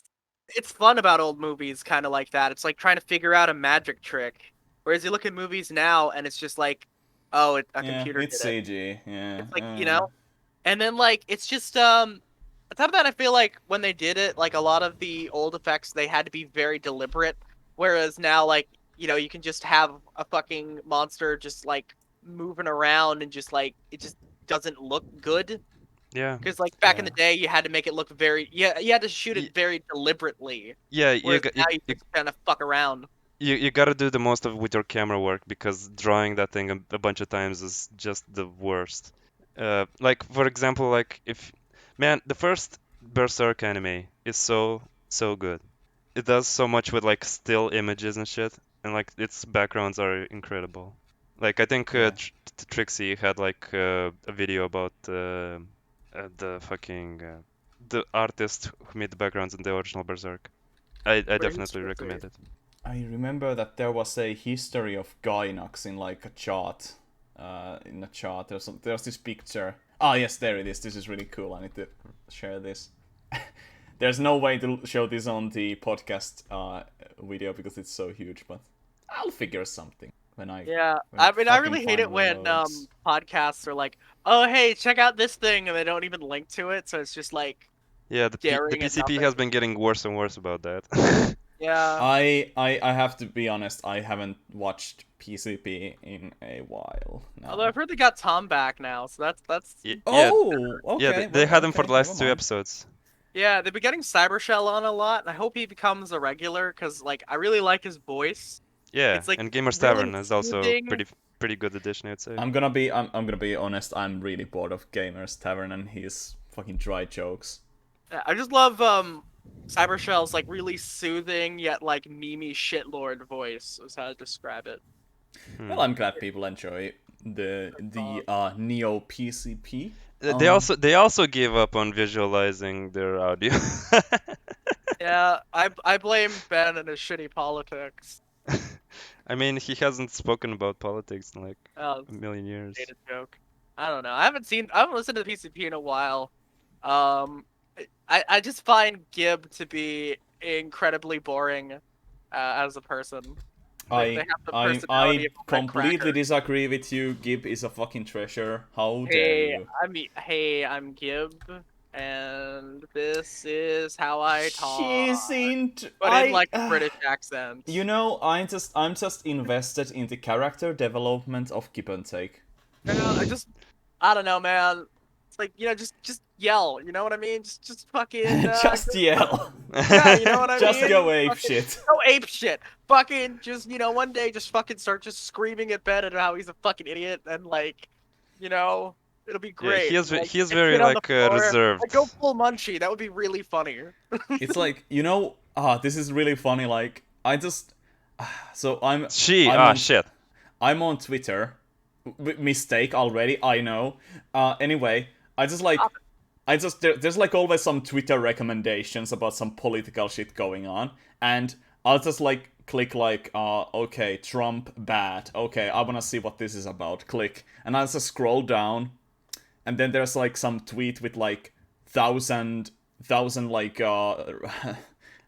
it's fun about old movies, kind of like that. It's like trying to figure out a magic trick. Whereas you look at movies now and it's just like, oh, a Yeah, computer it's did it. CG. Yeah. It's like, and then like it's just on top of that, I feel like when they did it, like a lot of the old effects, they had to be very deliberate. Whereas now, like, you can just have a fucking monster just like moving around and just like it just doesn't look good. Yeah. Because like back in Yeah. the day, you had to make it look very, yeah, you had to shoot Y- it very deliberately. Yeah, Whereas now you just kind of fuck around. you gotta do the most of with your camera work because drawing that thing a bunch of times is just the worst. Like for example, like if man, the first Berserk anime is so good. It does so much with like still images and shit, and like its backgrounds are incredible. Like I think Yeah. Trixie had like a video about the fucking the artist who made the backgrounds in the original Berserk. I Praise definitely for recommend free. it. I remember that there was a history of Gainax in like a chart. In a chart, there's this picture. Ah, yes, there it is. This is really cool. I need to share this. There's no way to show this on the podcast video because it's so huge, but I'll figure something Yeah, when I mean, I fucking really hate it finally when loads. podcasts are like, "Oh, hey, check out this thing," and they don't even link to it, so it's just like Yeah, the staring at PCP nothing. has been getting worse and worse about that. Yeah. I have to be honest. I haven't watched PCP in a while Although I've now. heard they got Tom back now, so that's Yeah, Oh, yeah, okay. they Well, had him for okay. the Never last two mind. episodes. yeah. They've been getting Cybershell on a lot, and I hope he becomes a regular because like I really like his voice. Yeah, It's like and Gamers really Tavern is also soothing. pretty good addition, I'd say. I'm gonna be honest. I'm really bored of Gamers Tavern and his fucking dry jokes. Yeah, I just love Cybershell's like really soothing yet like memey shitlord voice is how to describe it. Well, Hmm. I'm glad people enjoy the Neo PCP. They also gave up on visualizing their audio. Yeah, I blame Ben and his shitty politics. I mean, he hasn't spoken about politics in like Oh, a million years. dated joke. I don't know. I haven't listened to the PCP in a while. I just find Gib to be incredibly boring as a person. They I have the I personality I of a red completely cracker. disagree with you. Gib is a fucking treasure. How dare Hey, you? I'm Gib, and this is how I talk, She's into but in like a British accent. you know, I'm just invested in the character development of Give and Take. Yeah, I don't know, man. It's like, just yell. You know what I mean? Just fucking Just yell. yeah, you know what I Just mean? go ape Fucking shit. go ape shit. Fucking just one day just fucking start just screaming at Ben and how he's a fucking idiot and like, you know, it'll be Yeah, great. Like he is and very shit on the like floor. Like go reserved. full Munchie. That would be really funny. It's like, this is really funny. Like, so I'm on Shit. I'm on Twitter. Mistake already, I know. Anyway, there's like always some Twitter recommendations about some political shit going on, and I'll just like click like, okay, Trump bad. Okay, I wanna see what this is about. Click, and I'll just scroll down, and then there's like some tweet with like thousand like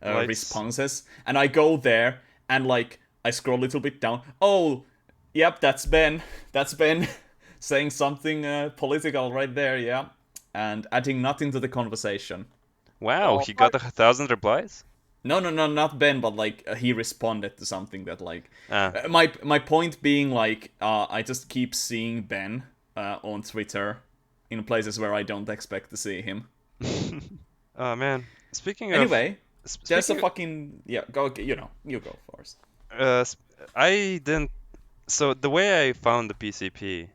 Likes. responses, and I go there and like I scroll a little bit down. Oh, yep, that's Ben. That's Ben saying something political right there. Yeah, and adding nothing to the conversation. Wow, Oh he got fuck. 1,000 replies? No, no, no, not Ben, but like he responded to something that like Ah. my point being like I just keep seeing Ben on Twitter in places where I don't expect to see him. Oh man. Speaking of Anyway, there's a speaking fucking go. You go first. I didn't so the way I found the PCP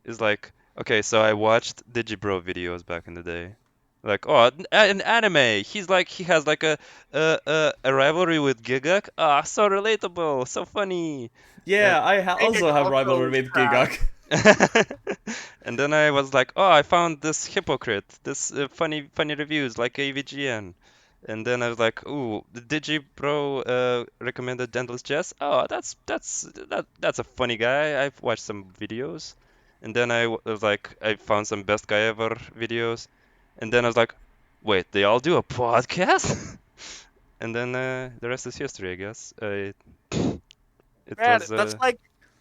is like, okay, so I watched Digibro videos back in the day. Like, oh, an anime. He has like a rivalry with Gigak. Ah, so relatable, so funny. And Yeah, I Vegas also have also rivalry is with trash. Gigak. and then I was like, oh, I found this hypocrite, this funny reviews like AVGN. And then I was like, ooh, the Digibro recommended Dental's Chess. Oh, that's a funny guy. I've watched some videos. And then was like, I found some best guy ever videos. And then I was like, wait, they all do a podcast? And then the rest is history, I guess. It Man, was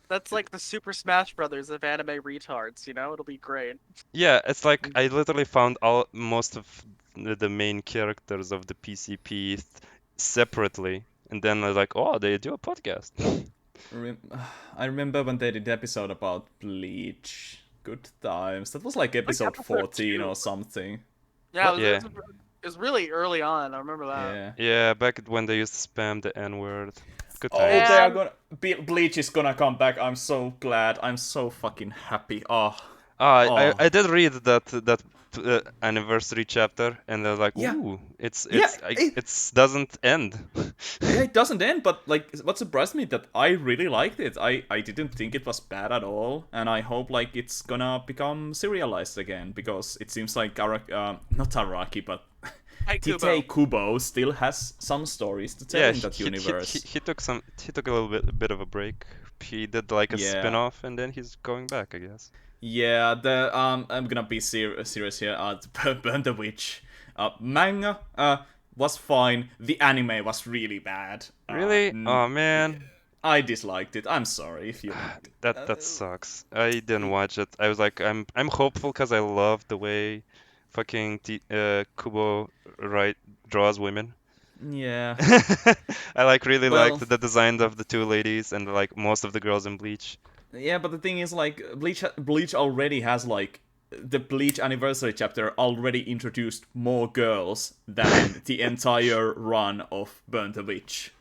that's like the Super Smash Brothers of anime retards, It'll be great. Yeah, it's like I literally found most of the main characters of the PCP separately, and then I was like, oh, they do a podcast. Rem- I remember when they did the episode about Bleach. Good times. That was like Like episode episode 14 two. or something. Yeah, But Yeah, it was really early on. I remember that. yeah. yeah, back when they used to spam the N-word. Good Oh, times. they are Man, gonna. Bleach is gonna come back. I'm so glad. I'm so fucking happy. Oh, Ah, oh. I did read that anniversary chapter, and I was like, Yeah, ooh, yeah. it's doesn't end. Yeah, it doesn't end. But like, what surprised me that I really liked it. I didn't think it was bad at all, and I hope like it's gonna become serialized again because it seems like not Araki, but hi Kubo. Tite Kubo still has some stories to tell Yeah, in that universe. he took a bit of a break. He did like a Yeah. spin-off, and then he's going back, I guess. Yeah, the I'm gonna be serious here. Burn the Witch, manga was fine. The anime was really bad. Really? Oh man, I disliked it. I'm sorry if you. that sucks. I didn't watch it. I was like, I'm hopeful because I love the way fucking Kubo draws women. Yeah. I like really Well, liked the design of the two ladies and like most of the girls in Bleach. yeah, but the thing is, like, Bleach already has like the Bleach anniversary chapter already introduced more girls than the entire run of Burn the Witch.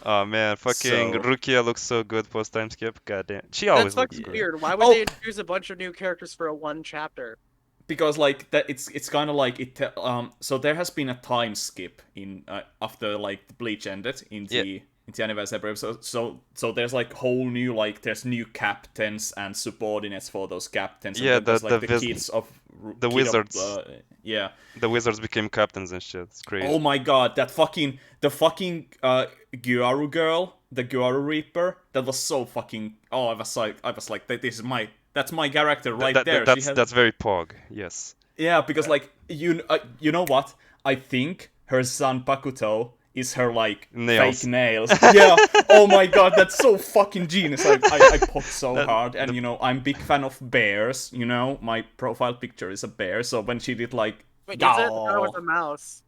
Oh man, fucking So Rukia looks so good post time skip. Goddamn, she That's always looks fucking good. weird. Why would they oh, introduce a bunch of new characters for a one chapter? because like that it's kind of like it so there has been a time skip in after like the Bleach ended Yeah, in the anniversary episode, so there's like whole new like there's new captains and subordinates for those captains, and yeah, then there's like the kids of the kid of wizards. yeah. The wizards became captains and shit. It's Oh crazy. my god, the fucking Gyaru girl, the Gyaru Reaper, that was so fucking. Oh, I was like, this is that's my character right there. She has. That's very Pog. Yes. Yeah, because like you know what? I think her son Pakuto is her like Nails. fake nails. Yeah. Oh my god, that's so fucking genius. I popped so That- hard, and you know I'm big fan of bears. You know my profile picture is a bear. So when she did like, Wait, is it? I thought it was a mouse.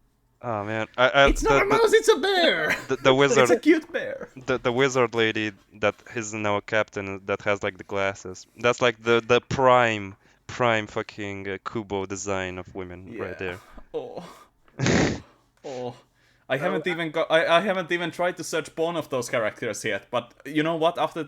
Oh man, it's not a mouse, it's a bear. the It's wizard a cute bear. the wizard lady that is now a captain that has like the glasses. That's like the prime fucking Kubo design of women right Yeah. there. Oh. Oh. I haven't even got. I haven't even tried to search porn of those characters yet. But you know what? After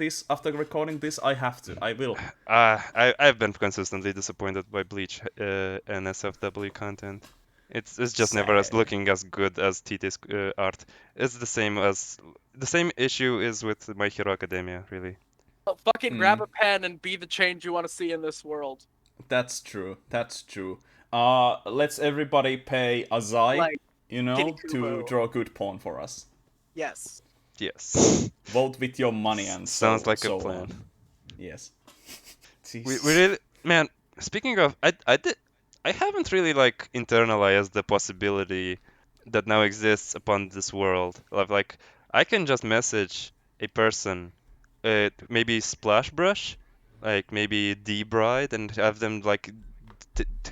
recording this, I have to. I will. I've been consistently disappointed by Bleach NSFW content. It's just never as Same. looking as good as TT's art. It's the same issue is with My Hero Academia, really. Oh, fucking grab a pen and be the change you want to see in this world. That's true. That's true. Let's everybody pay Azai, Like, you know, Kitty to Kubo. draw good porn for us. Yes. Yes. Vote with your money and Sounds so, like so a plan. on. Yes. We really, man. Speaking of, I haven't really like internalized the possibility that now exists upon this world. Like, I can just message a person, maybe Splash Brush, like maybe D Bride, and have them like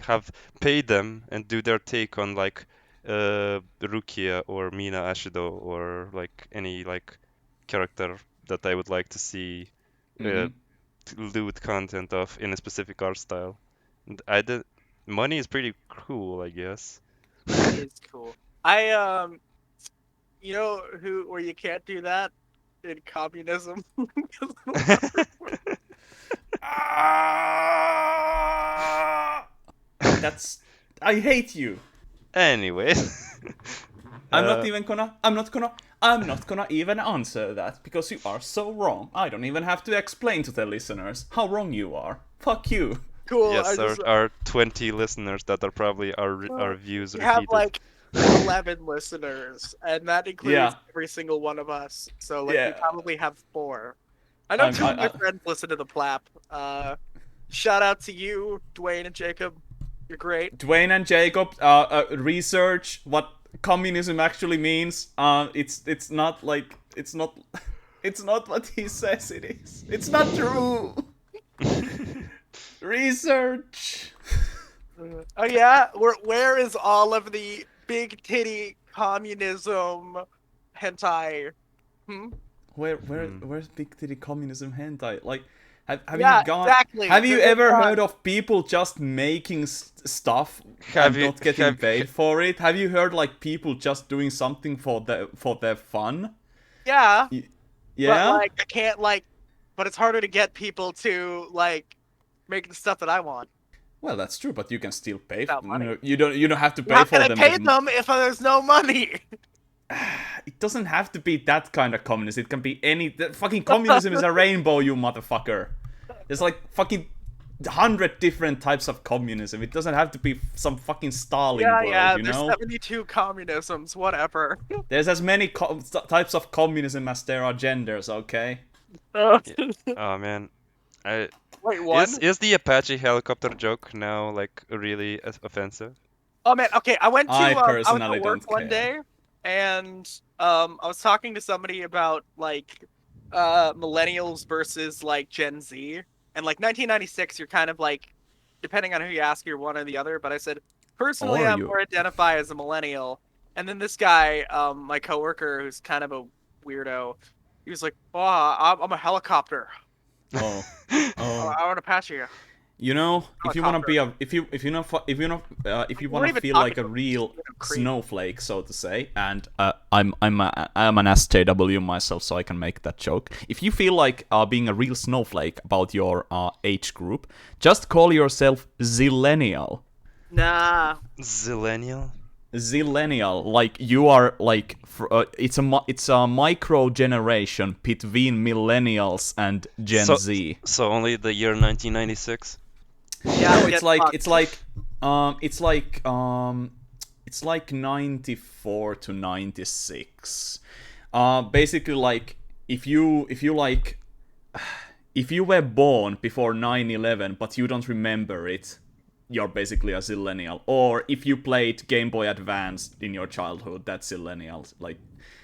have pay them and do their take on like Rukia or Mina Ashido or like any like character that I would like to see. Uh, Mhm. loot content of in a specific art style. And I did money is pretty cool, I guess. It is cool. You know where you can't do that? In communism. That's. I hate you. Anyways, I'm uh, not even gonna. I'm not gonna even answer that because you are so wrong. I don't even have to explain to the listeners how wrong you are. Fuck you. Cool. yes, I just our 20 listeners that are probably our views we have repeated. like 11 listeners, and that includes Yeah. every single one of us. So like we Yeah. probably have 4. I know 2 of my friends listen to the PLAP. Shout out to you, Dwayne and Jacob. You're great. Dwayne and Jacob research what communism actually means. It's not like it's not it's not what he says it is. It's not true. Research. Oh yeah, where is all of the big titty communism hentai? Where's big titty communism hentai? Like, have Yeah, you gone? exactly. Have you There's ever not- heard of people just making stuff Have and you- not getting have- paid for it? Have you heard like people just doing something for their fun? Yeah, Yeah. but like I can't like, but it's harder to get people to like make the stuff that I want. Well, that's true, but you can still pay. Without money. You don't have to pay How for can I them. pay them if there's no money? It doesn't have to be that kind of communism. It can be any. Fucking communism is a rainbow, you motherfucker. There's like fucking 100 different types of communism. It doesn't have to be some fucking Stalin world, you There's know? 72 communisms, whatever. There's as many types of communism as there are genders, okay? Oh man, I Wait, what? is the Apache helicopter joke now like really offensive? Oh man, okay, I went to I I was personally at work don't one care. day, and I was talking to somebody about like millennials versus like Gen Z, and like 1996, you're kind of like, depending on who you ask, you're one or the other. But I said personally, Or I'm you. more identify as a millennial, and then this guy, my coworker, who's kind of a weirdo, he was like, "Oh, I'm a helicopter. Oh. Oh. I want to patch you." You know, if you wanna be a if you We're wanna even feel talking like a about real being a creep. snowflake, so to say, and I'm an SJW myself, so I can make that joke. If you feel like being a real snowflake about your age group, just call yourself Zillennial. Nah. Zillennial? Zillennial, like you are like it's a micro generation between millennials and Gen So- Z. So only the year 1996? Yeah, No, get it's like fucked. it's like 94 to 96. Basically like if you if you were born before 9/11 but you don't remember it, you're basically a zillennial. Or if you played Game Boy Advance in your childhood, that's zillennials. Like,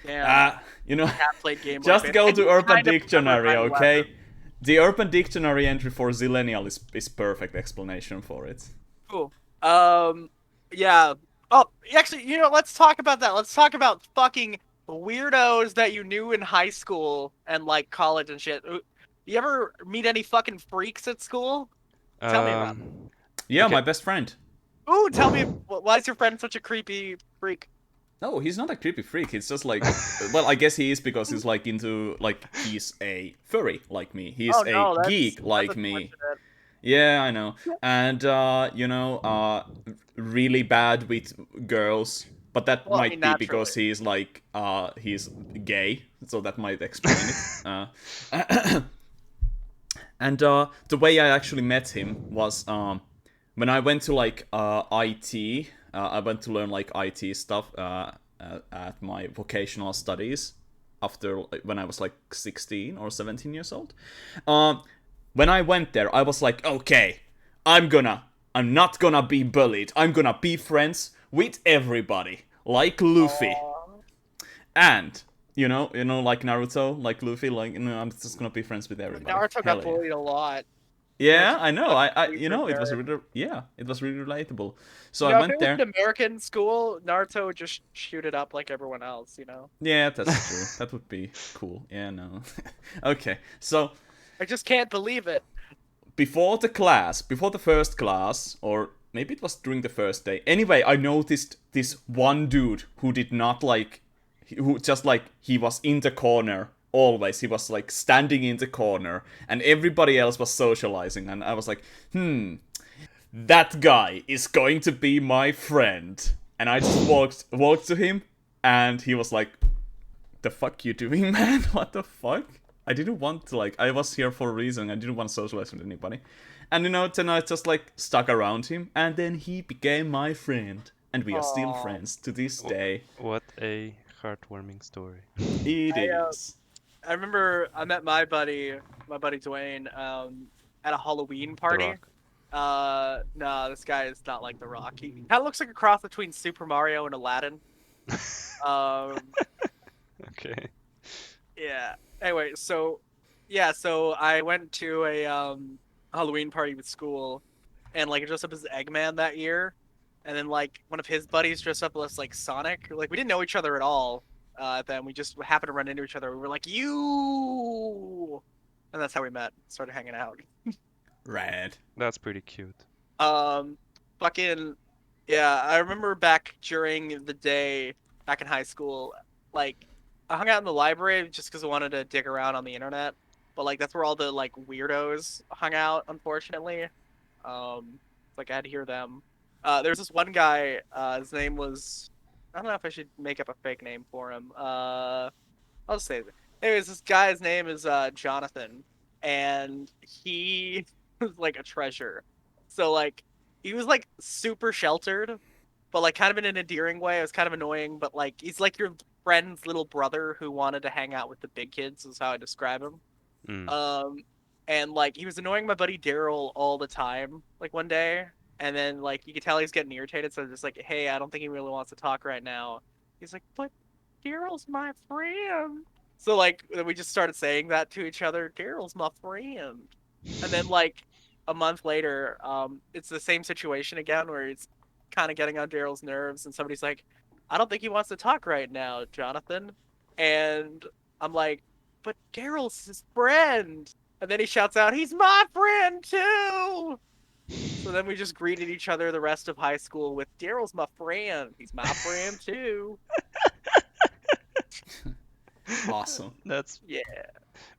Damn. you know, I have played Game Boy just Advance. go I to do Urban kind of remember Dictionary, 9/11. okay? The Urban Dictionary entry for zillennial is perfect explanation for it. Cool. Yeah. Oh, actually, let's talk about that. Let's talk about fucking weirdos that you knew in high school and like college and shit. You ever meet any fucking freaks at school? Tell me about them. Yeah, Okay. my best friend. Ooh, tell me, why is your friend such a creepy freak? No, he's not a creepy freak. He's just like, well, I guess he is because he's like into like he's a furry like me. He's Oh a no, that's geek like me. unfortunate. Yeah, I know. And really bad with girls. But that Well, I might mean, be naturally. because he's gay, so that might explain it. And the way I actually met him was when I went to like IT. I went to learn like IT stuff at my vocational studies after when I was like 16 or 17 years old. When I went there, I was like, okay, I'm not gonna be bullied. I'm gonna be friends with everybody, like Luffy. Aw. And like Naruto, like Luffy, like I'm just gonna be friends with everybody. Naruto Hell got yeah. bullied a lot. Yeah, Naruto I know. got I bullied you for know, it was good. really, yeah, it was really relatable. So I If went it was there. an American school, Naruto would just shoot it up like everyone else. Yeah, that's true. That would be cool. Yeah, no. Okay, so I just can't believe it. before the first class, or maybe it was during the first day. Anyway, I noticed this one dude who did not like, who just like, he was in the corner always. He was like standing in the corner, and everybody else was socializing. And I was like, that guy is going to be my friend. And I just walked to him, and he was like, the fuck you doing, man? What the fuck? I didn't want to, like, I was here for a reason. I didn't want to socialize with anybody. And then I just like stuck around him, and then he became my friend. And we are still Aw. friends to this day. What a heartwarming story. It I is. I remember I met my buddy Dwayne, at a Halloween party. Rock. No, this guy is not like The Rock. He kind of looks like a cross between Super Mario and Aladdin. Um, Okay. yeah. Anyway, so I went to a Halloween party with school, and like I dressed up as Eggman that year, and then like one of his buddies dressed up as like Sonic. Like we didn't know each other at all. Then we just happened to run into each other. We were like, you, and that's how we met. Started hanging out. Rad. That's pretty cute. Um, fucking, yeah. I remember back during the day, back in high school, like I hung out in the library just because I wanted to dig around on the internet. But like that's where all the like weirdos hung out, unfortunately. Like I had to hear them. There's this one guy. His name was. I don't know if I should make up a fake name for him. I'll just say it. Anyways, this guy's name is Jonathan, and he was like a treasure. So like he was like super sheltered, but like kind of in an endearing way. It was kind of annoying, but like he's like your friend's little brother who wanted to hang out with the big kids, is how I describe him. Mm. Um, and like he was annoying my buddy Daryl all the time. Like one day, and then like you could tell he's getting irritated. So I'm just like, hey, I don't think he really wants to talk right now. He's like, but Daryl's my friend. So like we just started saying that to each other. Daryl's my friend. And then like a month later, it's the same situation again where it's kind of getting on Daryl's nerves, and somebody's like, I don't think he wants to talk right now, Jonathan. And I'm like, but Daryl's his friend. And then he shouts out, he's my friend too. So then we just greeted each other the rest of high school with Daryl's my friend. He's my friend too. Awesome. That's Yeah.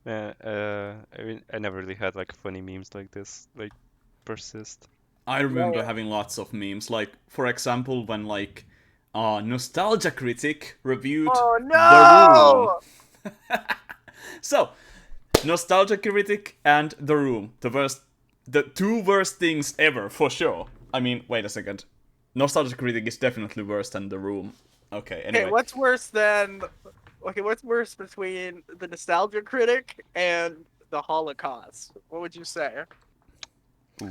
I mean, I never really had like funny memes like this like persist. I remember Yeah. having lots of memes. Like, for example, when like Nostalgia Critic reviewed Oh The Room. no! So, Nostalgia Critic and The Room. The two worst things ever, for sure. I mean, wait a second. Nostalgia Critic is definitely worse than The Room. Okay, anyway. Okay, what's worse between the Nostalgia Critic and the Holocaust? What would you say? Ooh.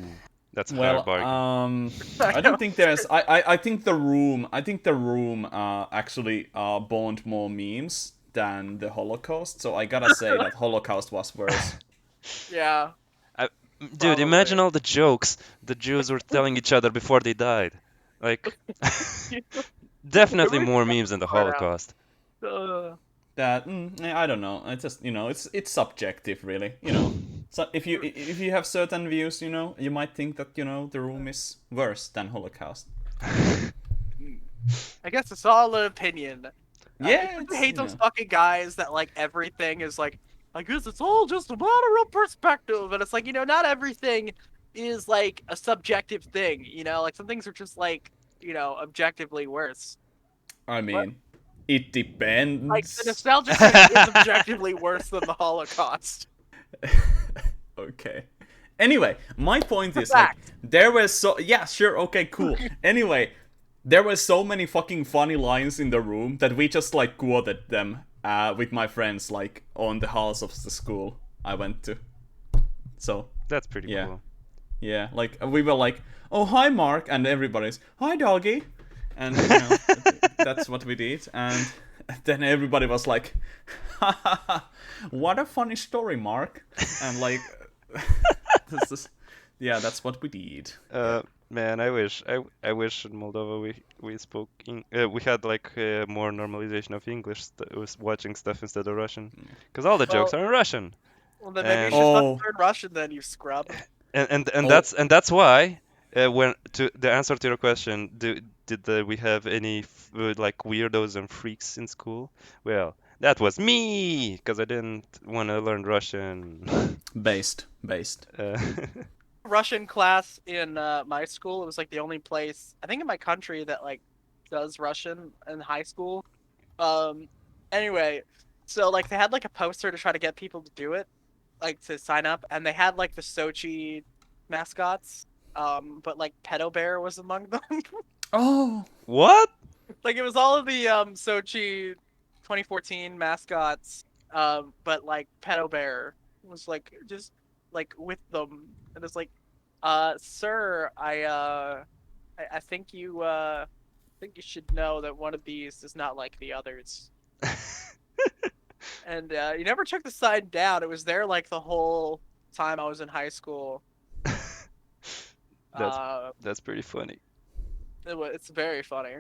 That's a hard Well, bargain. I don't think there's. I think the room. I think the room actually spawned more memes than the Holocaust. So I gotta say that Holocaust was worse. Yeah, I, dude, probably. imagine all the jokes the Jews were telling each other before they died. Like, definitely It more memes than the right now. Holocaust. That I don't know. It's just it's subjective, really. So if you have certain views, you might think that the room is worse than Holocaust. I guess it's all an opinion. Yeah, I it's hate those fucking guys that like everything is like. I guess it's all just a matter of perspective, and it's like not everything is like a subjective thing. Like some things are just like objectively worse. I What? mean, it Like the depends. nostalgia critic is objectively worse than the Holocaust. Okay. Anyway, my point It's a is like fact. there were yeah, sure, okay, cool. Anyway, there were so many fucking funny lines in the room that we just like quoted them with my friends like on the halls of the school I went to. So That's pretty yeah, cool. yeah, like we were like, oh hi Mark, and everybody's hi doggy, and that's what we did, and then everybody was like, ha ha ha, what a funny story, Mark, and like. This is, yeah, that's what we did. Yeah. Man, I wish in Moldova we spoke we had like more normalization of English was watching stuff instead of Russian, because all the jokes Well, are in Russian, well, then maybe you and should fucking Oh, learn Russian then, you scrub. oh, that's why when to the answer to your question, did we have any like weirdos and freaks in school? Well, that was me, because I didn't want to learn Russian. based. uh, Russian class in my school. It was like the only place I think in my country that like does Russian in high school. Um, anyway, so like they had like a poster to try to get people to do it, like to sign up, and they had like the Sochi mascots. But like Pedo Bear was among them. Oh, what? Like it was all of the Sochi 2014 mascots. But like Pedo Bear was like just like with them, and it's like, sir, I think you should know that one of these is not like the others. And you never took the sign down. It was there like the whole time I was in high school. That's Uh, that's pretty funny. it's very funny.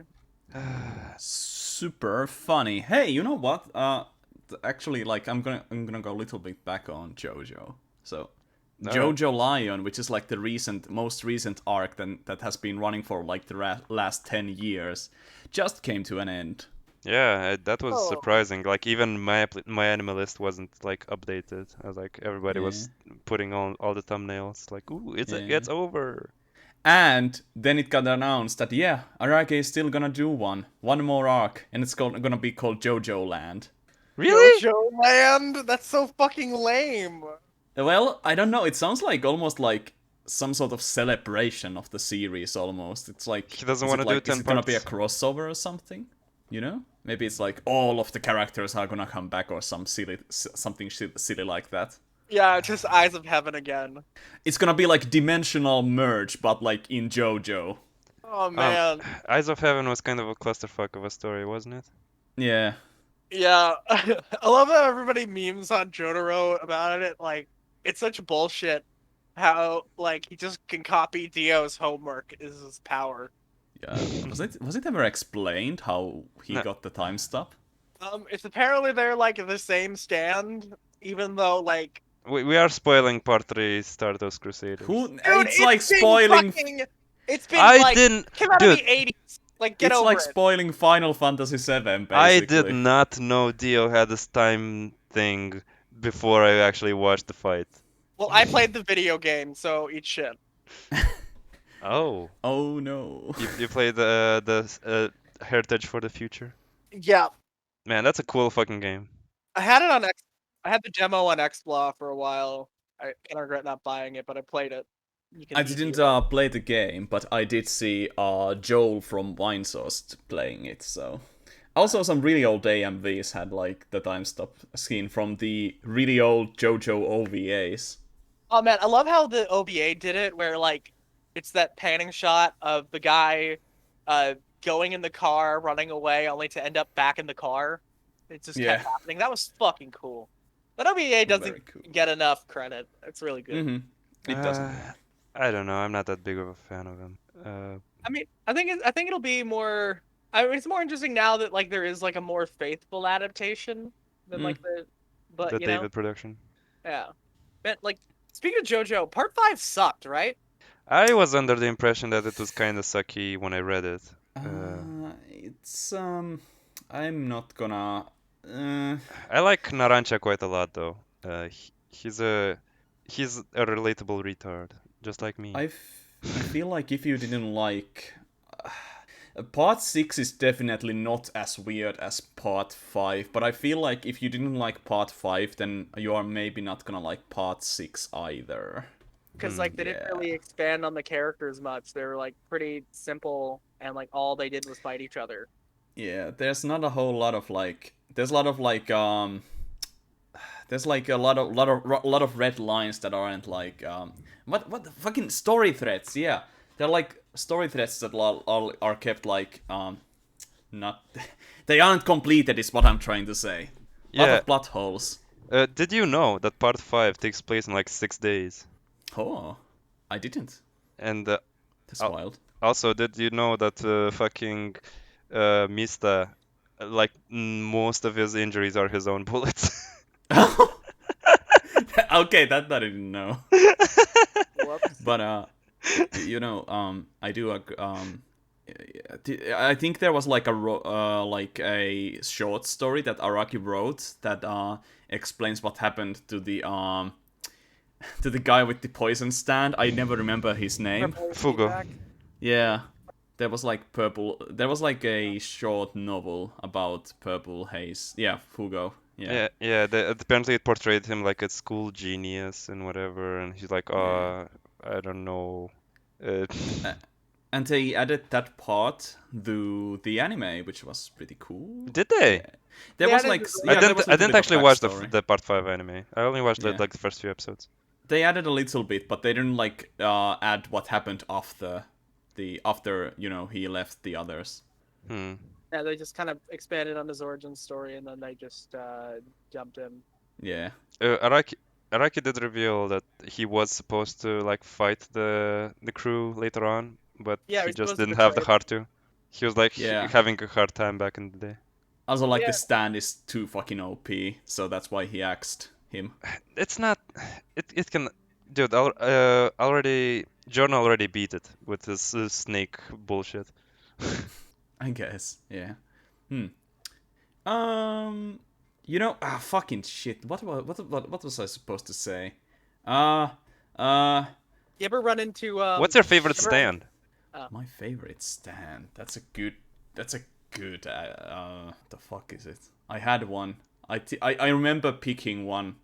super funny. Hey, you know what? Actually, like I'm gonna go a little bit back on JoJo. So, All right. JoJo Lion, which is like the most recent arc that has been running for like the last 10 years, just came to an end. Yeah, that was Oh, surprising. Like even my anime list wasn't like updated. I was like everybody Yeah, was putting on all the thumbnails like, "Ooh, yeah. it's over." And then it got announced that yeah, Araki is still gonna do one more arc, and it's gonna be called JoJo Land. Really? JoJo Land. That's so fucking lame. Well, I don't know. It sounds like almost like some sort of celebration of the series. Almost, it's like He doesn't want to do is 10 it gonna be a parts. crossover or something? Maybe it's like all of the characters are gonna come back or something silly like that. Yeah, just Eyes of Heaven again. It's gonna be like dimensional merge, but like in JoJo. Oh Um, man. Eyes of Heaven was kind of a clusterfuck of a story, wasn't it? Yeah. Yeah. I love how everybody memes on Jotaro about it. Like, it's such bullshit how like he just can copy Dio's homework is his power. Yeah. Was it ever explained how he No, got the time stop? It's apparently they're like the same stand, even though like we are spoiling part 3 Stardust Crusaders. Who? dude, It's like spoiling. it's been I like didn't, came out of dude. the 80s. Like get It's over like it. spoiling Final Fantasy VII, I did basically. not know Dio had this time thing before I actually watched the fight. Well, I played the video game, so eat shit. Oh, Oh no. you played the Heritage for the Future? Yeah. Man, that's a cool fucking game. I had it on X. I had the demo on XBLA for a while. I kind of regret not buying it, but I played it. You can I DP didn't it. play the game, but I did see Joel from Winesource playing it. So also some really old AMVs had like the time stop skin from the really old JoJo OVAs. Oh man, I love how the OBA did it, where like It's that panning shot of the guy going in the car, running away, only to end up back in the car. It just Yeah. kept happening. That was fucking cool. But OVA doesn't Very cool. get enough credit. It's really good. It doesn't. I don't know. I'm not that big of a fan of him. I mean, I think it'll be more. I mean, it's more interesting now that like there is like a more faithful adaptation than like the. But The you know, David production. yeah. Man, like speaking of JoJo, Part 5 sucked, right? I was under the impression that it was kind of sucky when I read it. It's I'm not gonna. I like Narancha quite a lot, though. He's a relatable retard, just like me. I feel like if you didn't like. Part 6 is definitely not as weird as Part 5, but I feel like if you didn't like Part 5, then you are maybe not gonna like Part 6 either. Because like they didn't really expand on the characters much. They were like pretty simple, and like all they did was fight each other. Yeah, there's not a whole lot of like. There's a lot of like there's like a lot of red lines that aren't like what the fucking story threads. Yeah, they're like story threads that are kept like not they aren't completed is what I'm trying to say. Lot Yeah. of plot holes. Did you know that Part 5 takes place in like 6 days? Oh, I didn't. And That's wild. also, did you know that fucking Mista, like most of his injuries are his own bullets? Okay, that I didn't know. Whoops. But you know, I do I think there was like a short story that Araki wrote that explains what happened to the guy with the poison stand. I never remember his name. Fugo. Yeah. There was like a short novel about Purple Haze. Yeah, Fugo. Yeah. Yeah. Apparently it portrayed him like a school genius and whatever, and he's like, Yeah. I don't know. And they added that part to the anime, which was pretty cool. Did they? Yeah. There They was added like the- yeah, there was a I little didn't bit of actually watch backstory. the Part 5 anime. I only watched Yeah. like the first few episodes. They added a little bit, but they didn't like add what happened after he left the others. Hmm. Yeah, they just kind of expanded on his origin story, and then they just jumped in. Yeah. Araki did reveal that he was supposed to like fight the crew later on, but Yeah, he he's just supposed to didn't have the betray heart to. He was like Yeah. having a hard time back in the day. Also, like Yeah. the stand is too fucking OP, so that's why he axed him. It's not. It can. Dude, Jordan already beat it with his snake bullshit. I guess. Yeah. You know, fucking shit. What was I supposed to say? You ever run into What's your favorite ever- stand? My favorite stand. That's a good. The fuck is it? I had one. I remember picking one.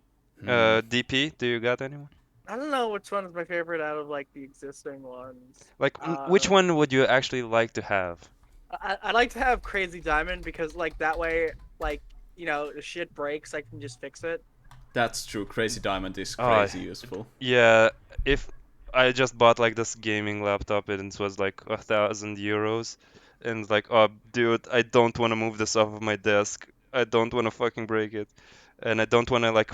DP, do you got anyone? I don't know which one is my favorite out of like the existing ones. Like, which one would you actually like to have? I like to have Crazy Diamond because like that way, like if shit breaks, I can just fix it. That's true. Crazy Diamond is Oh, crazy useful. Yeah, if I just bought like this gaming laptop and it was like 1,000 euros, and like, oh, dude, I don't want to move this off of my desk. I don't want to fucking break it, and I don't want to like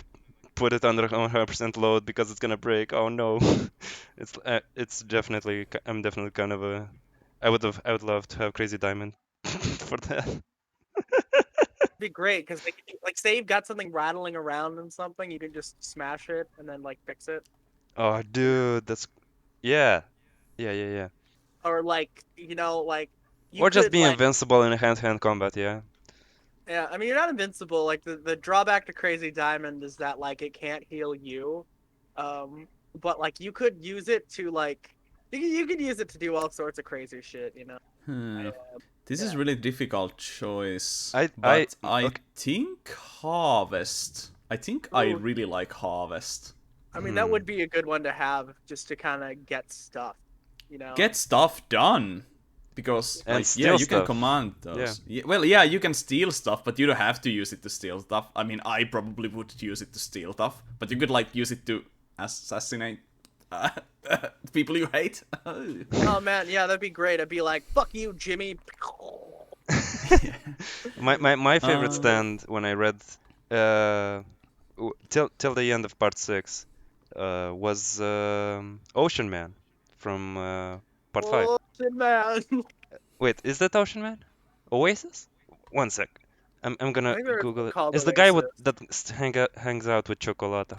put it under 100% load because it's gonna break. Oh no, it's definitely I'm definitely kind of a I would love to have Crazy Diamond for that. It'd be great because like say you've got something rattling around and something, you can just smash it and then like fix it. Oh, dude, that's yeah. Or like like you Or just could, be like, invincible in hand-to-hand combat, yeah. Yeah, I mean you're not invincible. Like the drawback to Crazy Diamond is that like it can't heal you, but like you could use it to like you could use it to do all sorts of crazy shit. This is really difficult choice. I I think Harvest. I think I Ooh. really like Harvest. I mean that would be a good one to have just to kind of get stuff. Get stuff done. Because And like steal you can stuff. command those. Well, yeah, you can steal stuff, but you don't have to use it to steal stuff. I mean, I probably would use it to steal stuff, but you could like use it to assassinate people you hate. Oh man, yeah, that'd be great. I'd be like, "Fuck you, Jimmy." My favorite Uh, stand when I read till the end of part 6 was Ocean Man from part 5. Oh shit, man. Wait, is that Ocean Man? Oasis? One sec. I'm I gonna think there's Google one it. called Is the guy with Oasis. that hangs out with Chocolata?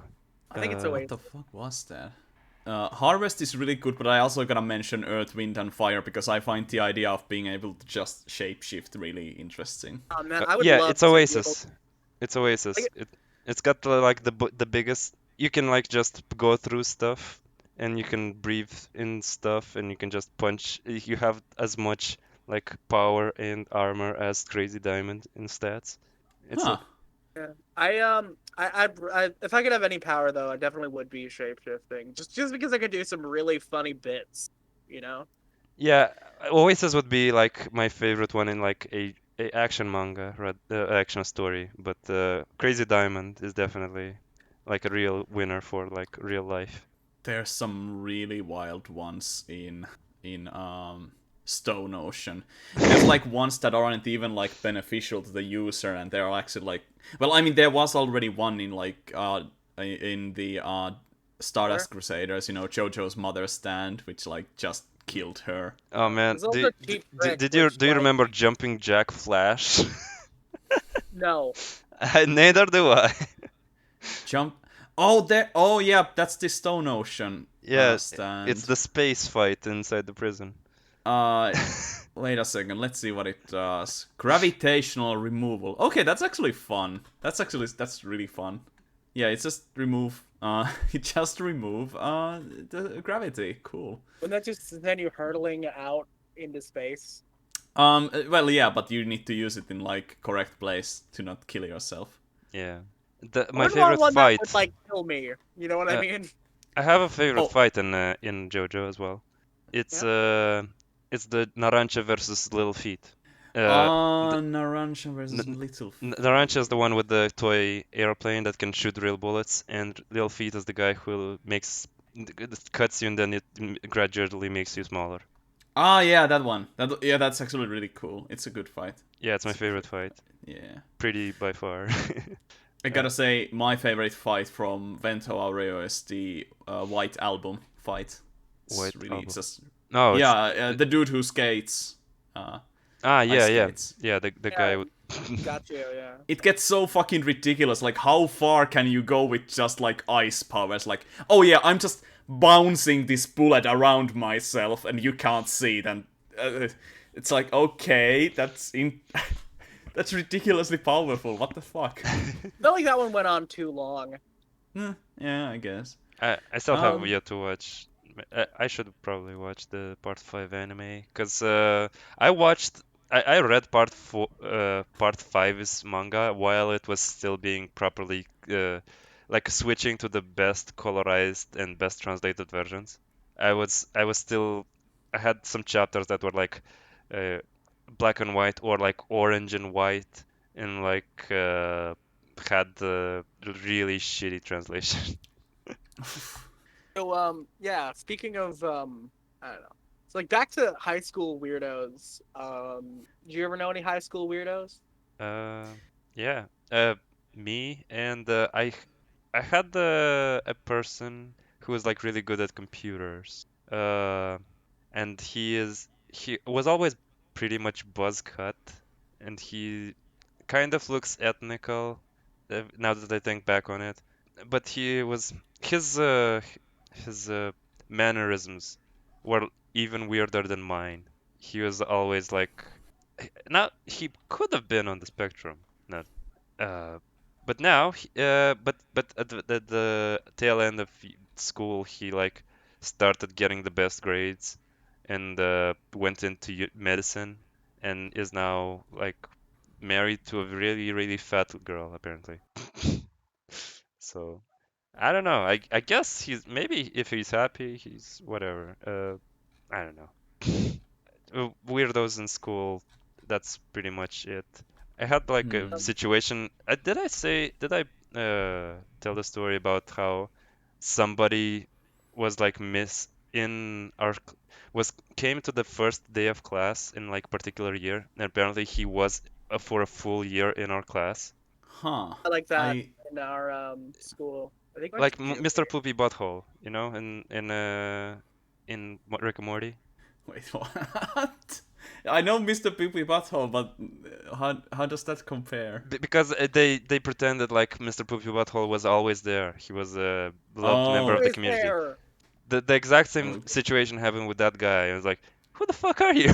I think it's what Oasis. the fuck was that? Harvest is really good, but I also gotta mention Earth, Wind, and Fire because I find the idea of being able to just shapeshift really interesting. Oh man, I would Yeah, love it's to be able. Oasis. It's Oasis. Like, It's got the biggest. You can like just go through stuff, and you can breathe in stuff, and you can just punch. You have as much like power and armor as Crazy Diamond in stats. It's Huh. yeah. If I could have any power though, I definitely would be shapeshifting. Just because I could do some really funny bits, you know. Yeah, Oasis would be like my favorite one in like a action manga, right? Action story. But Crazy Diamond is definitely like a real winner for like real life. There's some really wild ones in Stone Ocean. There's like ones that aren't even like beneficial to the user, and they're actually like, well, I mean, there was already one in like in the Or Stardust Crusaders, JoJo's mother stand, which like just killed her. Oh man, there's also Cheap Trick, did you which do you like remember Jumping Jack Flash? no. Neither do I. Jump. Oh, there. Oh, yeah, that's the Stone Ocean Yeah, it's stand. the space fight inside the prison. Uh, Wait a second. Let's see what it does. Gravitational removal. Okay, that's actually fun. That's really fun. Yeah, it's just remove. It just remove the gravity. Cool. Wouldn't that just send you hurtling out into space? Well, yeah, but you need to use it in like correct place to not kill yourself. Yeah. I My wouldn't want favorite one that would fight. like kill me. You know what I Uh, mean? I have a favorite Oh, fight in JoJo as well. It's Yeah. uh it's the Narancha versus Little Feet. The Narancia versus N- Little Narancha is the Feet. one with the toy airplane that can shoot real bullets, and Little Feet is the guy who cuts you and then it gradually makes you smaller. Ah, yeah, that one. Yeah, that's actually really cool. It's a good fight. Yeah, it's my It's a favorite good fight. Yeah. Pretty by far. I Uh, gotta say, my favorite fight from Vento Aureo is the White Album fight. White It's Album. just No, yeah, th- the dude who skates, ice yeah. skates. Yeah, the Yeah, guy with got you. Yeah. It gets so fucking ridiculous. Like, how far can you go with just like ice powers? Like, oh yeah, I'm just bouncing this bullet around myself, and you can't see it. And it's like, okay, that's ridiculously powerful. What the fuck? I felt like that one went on too long. Yeah, I guess. I still have Um, yet to watch. I should probably watch the part 5 anime because I watched. I read part 5's manga while it was still being properly like switching to the best colorized and best translated versions. I was still I had some chapters that were like uh, black and white or like orange and white and like had the really shitty translation. So yeah, speaking of I don't know. So like back to high school weirdos. Do you ever know any high school weirdos? Uh, yeah. Me and I had a person who was like really good at computers. And he was always pretty much buzz cut, and he kind of looks ethnical now that I think back on it. But he was his mannerisms were even weirder than mine. He was always like now he could have been on the spectrum. Not uh but now but at the tail end of school he like started getting the best grades and went into medicine and is now like married to a really fat girl apparently. So I don't know. I guess he's maybe if he's happy, he's whatever. I don't know. Weirdos in school. That's pretty much it. I had like a hmm. situation. Did I tell the story about how somebody? was like miss in our came to the first day of class in like particular year, and apparently he was for a full year in our class. Huh. I like that I in our school. I think I went Like to gym Mr. here. Poopy Butthole, you know, in Rick and Morty. wait, what? I know Mr. Poopy Butthole, but how does that compare? Because they pretended like Mr. Poopy Butthole was always there. He was a beloved member Oh. of the Always community. there. The exact same Oh. situation happened with that guy. I was like, who the fuck are you?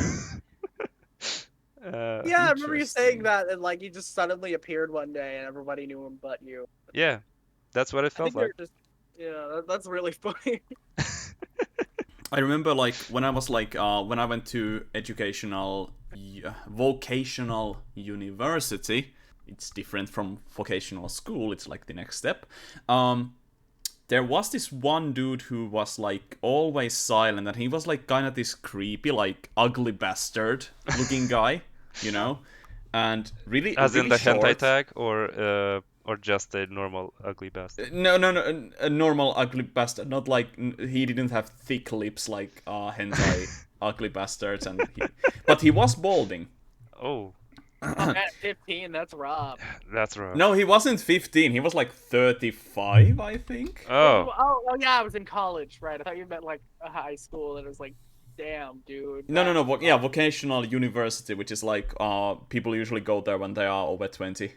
Yeah, I remember you saying Interesting. that, and like he just suddenly appeared one day, and everybody knew him but you. Yeah, that's what it I felt think like. they're just, that's really funny. I remember like when I was like when I went to vocational university. It's different from vocational school. It's like the next step. There was this one dude who was like always silent, and he was like kind of this creepy, like ugly bastard looking guy, you know, and really As in really the hentai short. tag, or just a normal ugly bastard. No, no, no, a normal ugly bastard. Not like he didn't have thick lips like hentai ugly bastards, but he was balding. Oh, Oh man, at 15, that's rough. that's rough. No, he wasn't 15. He was like 35, I think. Oh, Oh yeah, I was in college, right? I thought you meant like a high school, and it was like, damn, dude. No, no, That's no. Yeah, rough. vocational university, which is like people usually go there when they are over 20.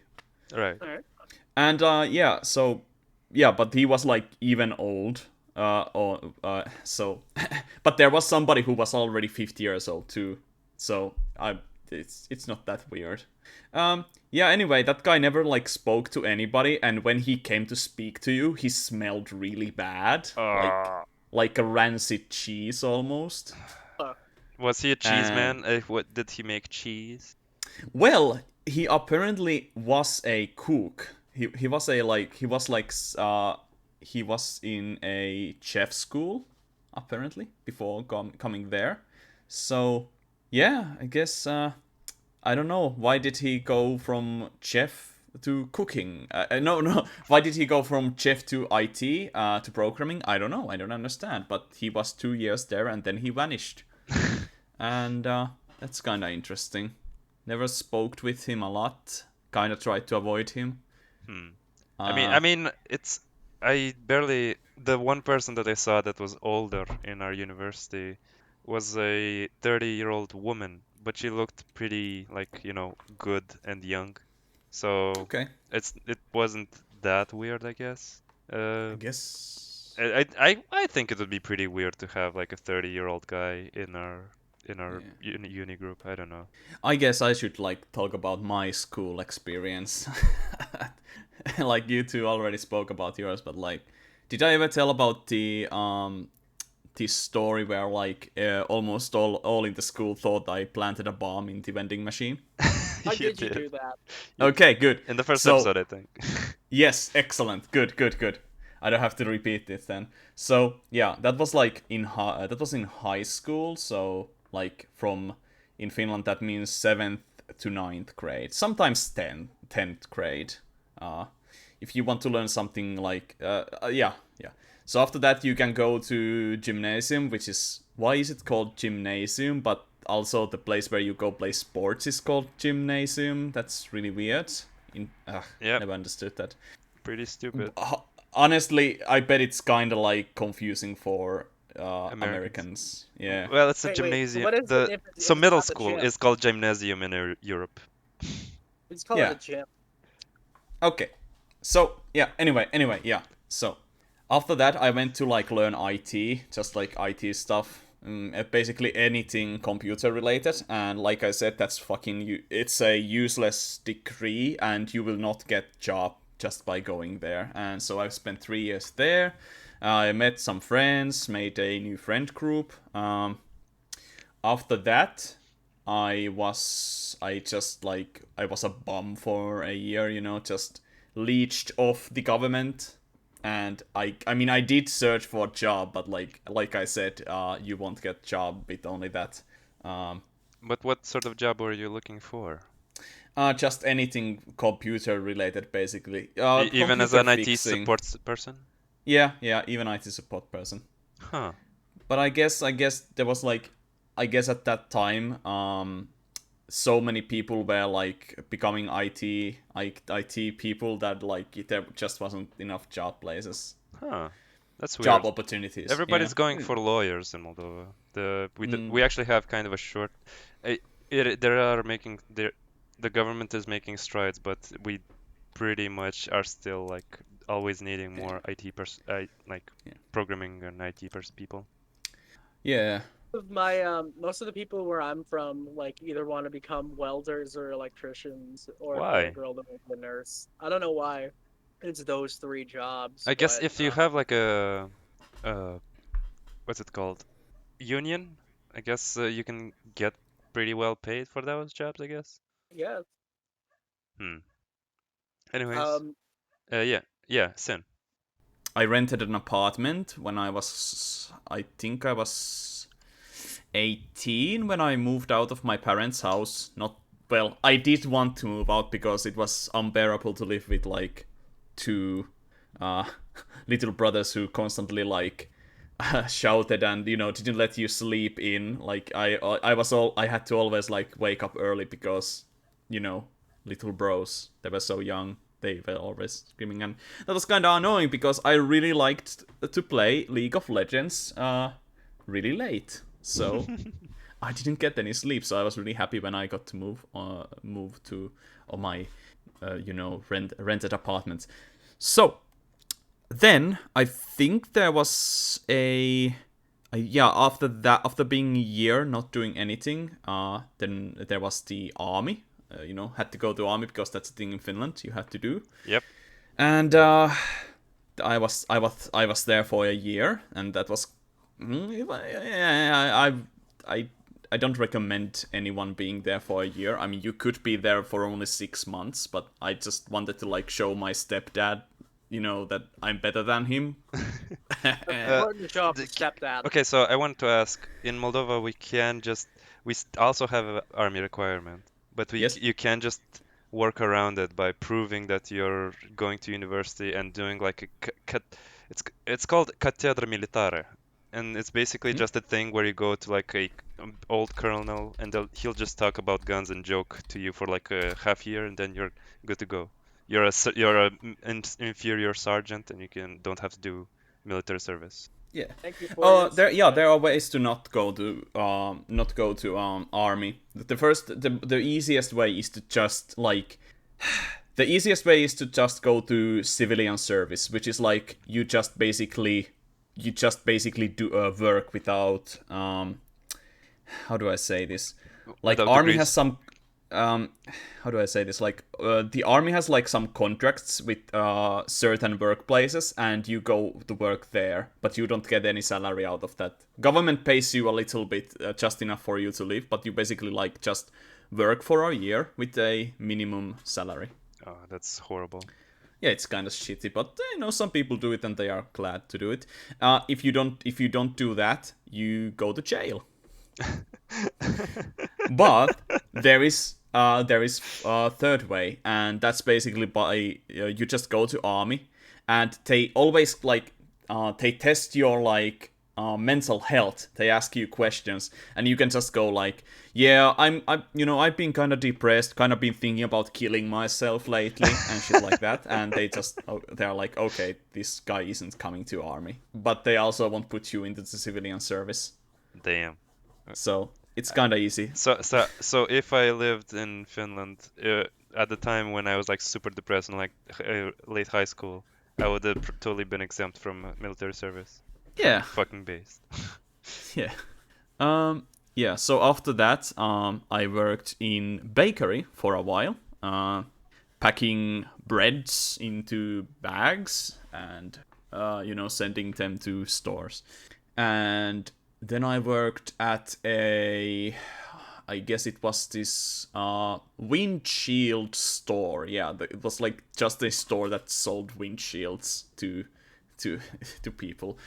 right. All right. And yeah, so yeah, but he was like even old. So, but there was somebody who was already 50 years old too. So it's not that weird. Yeah. Anyway, that guy never like spoke to anybody, and when he came to speak to you, he smelled really bad, Uh, like a rancid cheese almost. was he a cheese And man? What did he make cheese? well, he apparently was a cook. He was a like he was in a chef school apparently before coming there. So yeah, I guess I don't know why did he go from chef to cooking. No, no. Why did he go from chef to IT to programming? I don't know. I don't understand. But he was 2 years there and then he vanished. And that's kind of interesting. Never spoke with him a lot. Kind of tried to avoid him. Hmm. Uh, I mean, I barely, the one person that I saw that was older in our university was a 30-year-old woman, but she looked pretty, like, good and young. So okay, it wasn't that weird, I guess. I Uh, guess. I think it would be pretty weird to have like a 30-year-old guy in our Yeah. uni group. I don't know. I guess I should like talk about my school experience. Like you two already spoke about yours, but like, did I ever tell about the this story where like almost all in the school thought I planted a bomb in the vending machine? How You did you did. do that? Okay, good. In the first So episode, I think. yes, excellent. Good, good, good. I don't have to repeat this then. So yeah, that was like that was in high school. So like from in Finland that means 7th to 9th grade, sometimes 10th grade. Uh, if you want to learn something like yeah, yeah. So after that you can go to gymnasium, which is why is it called gymnasium? But also the place where you go play sports is called gymnasium. That's really weird. Yep, Never understood that. pretty stupid. Honestly, I bet it's kind of like confusing for Americans. Americans. Yeah. Well, it's a Wait. So gymnasium. what is it So if it's middle not the school gym? is called gymnasium in Europe. We just call it Yeah. a gym. Okay. So yeah. Anyway. Yeah. So after that, I went to like learn IT, just like IT stuff. Basically anything computer related, and like I said, that's it's a useless degree, and you will not get job just by going there. And so I've spent 3 years there. I met some friends, made a new friend group. After that, I was a bum for a year, just leeched off the government. And I mean I did search for a job, but like I said, you won't get job with only that. Um, But what sort of job were you looking for? just anything computer related, basically. Even as Computer an IT fixing. support person? Yeah, even IT support person. Huh. But I guess there was like, I guess at that time, so many people were like becoming IT people that like there just wasn't enough job places, Huh. That's job weird. opportunities. Yeah. Everybody's going for lawyers in Moldova. Mm, We actually have kind of a short. Uh, there are making the government is making strides, but we pretty much are still like always needing yeah. more like Yeah. programming and people. Yeah. Of my most of the people where I'm from like either want to become welders or electricians, or if they're a Why? girl, they'll be a nurse. I don't know why. It's those three jobs, I guess but if you have like a uh what's it called? Union, I guess you can get pretty well paid for those jobs, I guess. yeah. Hmm. Anyways, Um, yeah, yeah, Sin. I rented an apartment when I think I was 18 when I moved out of my parents' house. Not, well, I did want to move out because it was unbearable to live with like two uh, little brothers who constantly like shouted and didn't let you sleep in. Like I had to always like wake up early because you know little bros, they were so young, they were always screaming, and that was kind of annoying because I really liked to play League of Legends really late. So I didn't get any sleep, so I was really happy when I got to move to my rented apartment. So then I think there was yeah, after that, after being a year not doing anything, then there was the army. Had to go to army because that's a thing in Finland you had to do. Yep. And I was there for a year, and that was I I don't recommend anyone being there for a year. I mean, you could be there for only 6 months, but I just wanted to like show my stepdad, that I'm better than him. Uh, important to show off the stepdad. okay, so I wanted to ask, in Moldova we can just also have an army requirement, but Yes. you can just work around it by proving that you're going to university and doing like it's called cattedra militare, and it's basically Hmm? just a thing where you go to like a old colonel and he'll just talk about guns and joke to you for like a half year, and then you're good to go. You're a inferior sergeant, and you can don't have to do military service. Yeah. Thank you for your There are ways to not go to army. The easiest way is to just like the easiest way is to just go to civilian service, which is like you just basically do work without how do I say this? Like Without army has degrees. some um how do I say this? Like the army has like some contracts with certain workplaces, and you go to work there, but you don't get any salary out of that. Government pays you a little bit, just enough for you to live, but you basically like just work for a year with a minimum salary. Oh, that's horrible. Yeah, it's kind of shitty, but some people do it and they are glad to do it. If you don't do that, you go to jail. But there is a third way, and that's basically by you just go to army, and they always like they test your like mental health. They ask you questions, and you can just go like, yeah, I've been kind of depressed, kind of been thinking about killing myself lately, and shit like that. And they're like, okay, this guy isn't coming to army, but they also won't put you into the civilian service. Damn. So it's kind of easy. So if I lived in Finland at the time when I was like super depressed in like late high school, I would have totally been exempt from military service. Yeah, Fucking based. yeah. Yeah, so after that, I worked in bakery for a while, packing breads into bags and, sending them to stores. And then I worked at I guess it was this windshield store. Yeah, it was like just a store that sold windshields to to people.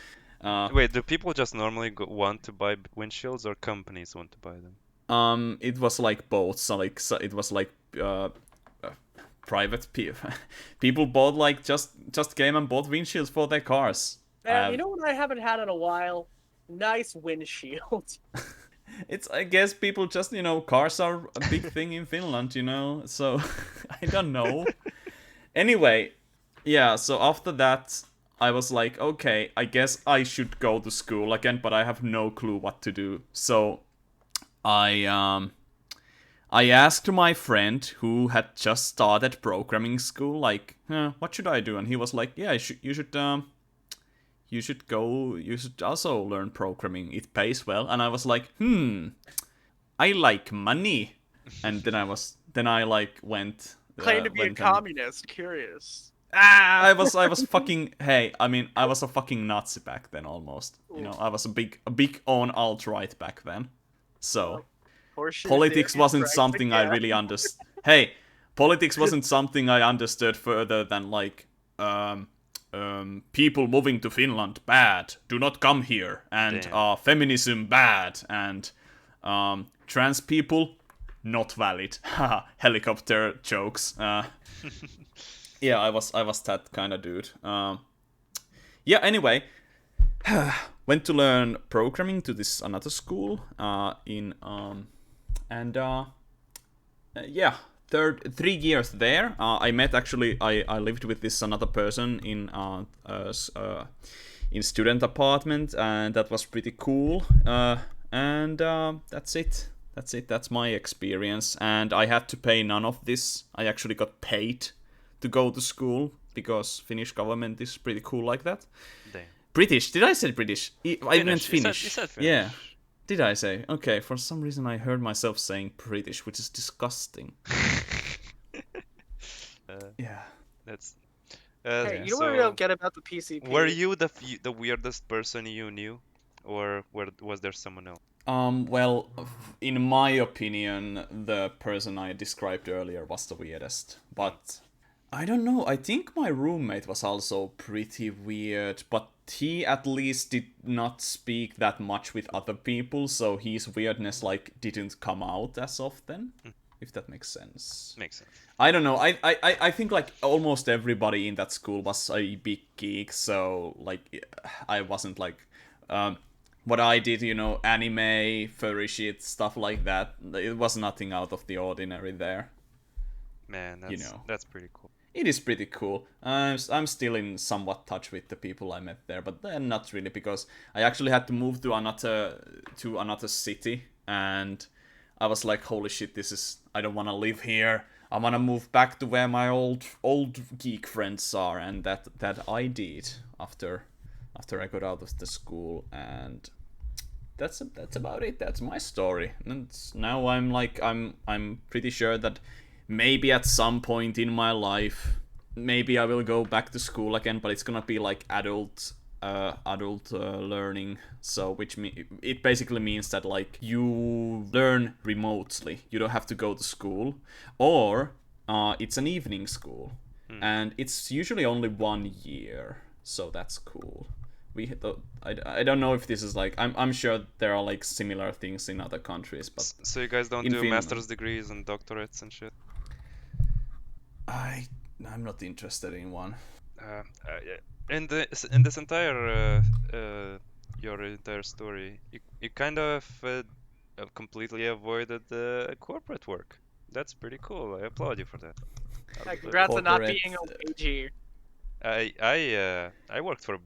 Wait, do people just normally want to buy windshields or companies want to buy them? It was like both. So it was like uh, uh, private people. People bought like just came and bought windshields for their cars. Man, you know what I haven't had in a while? Nice windshield. It's, I guess people just, cars are a big thing in Finland, so I don't know. Anyway, yeah, so after that, I was like, okay, I guess I should go to school again, but I have no clue what to do. So I asked my friend who had just started programming school, like, what should I do? And he was like, yeah, you should also learn programming. It pays well. And I was like, I like money. And then I like went. Claim to be a went and communist. Curious. I was fucking. Hey, I mean, I was a fucking Nazi back then, almost. I was a big on alt-right back then. So Horseshoe politics theory wasn't strikes something I again. really understood. Hey, politics wasn't something I understood further than like, people moving to Finland bad. Do not come here. And Damn. feminism bad. And trans people not valid. Helicopter jokes. Yeah, I was that kind of dude. Yeah. Anyway, went to learn programming to this another school yeah, 3 years there. I met actually. I lived with this another person in student apartment, and that was pretty cool. And that's it. That's my experience. And I had to pay none of this. I actually got paid to go to school because Finnish government is pretty cool like that. Damn. British? Did I say British? I meant Finnish. You said Finnish. Yeah. Did I say? Okay, for some reason I heard myself saying British, which is disgusting. Yeah. That's. Hey, you know so what I don't get about the PCP? were you the weirdest person you knew, or was there someone else? Well, in my opinion, the person I described earlier was the weirdest. But I don't know. I think my roommate was also pretty weird, but he at least did not speak that much with other people, so his weirdness like didn't come out as often. If that makes sense. Makes sense. I don't know. I think like almost everybody in that school was a big geek, so like I wasn't like what I did, anime, furry shit, stuff like that. It was nothing out of the ordinary there. Man, that's pretty cool. It is pretty cool. I'm still in somewhat touch with the people I met there, but then not really, because I actually had to move to another city, and I was like, holy shit, I don't want to live here. I want to move back to where my old geek friends are, and that I did after I got out of the school, and that's about it. That's my story. And now I'm pretty sure that maybe at some point in my life, maybe I will go back to school again, but it's gonna be like adult learning. So it basically means that like you learn remotely. You don't have to go to school, or it's an evening school, and it's usually only 1 year. So that's cool. I don't know if this is like I'm sure there are like similar things in other countries, but So you guys don't do Finland, master's degrees and doctorates and shit? I'm not interested in one. Yeah. In this entire your entire story, you kind of completely avoided the corporate work. That's pretty cool. I applaud you for that. Yeah, congrats on not Corporate, being a wagey. I worked for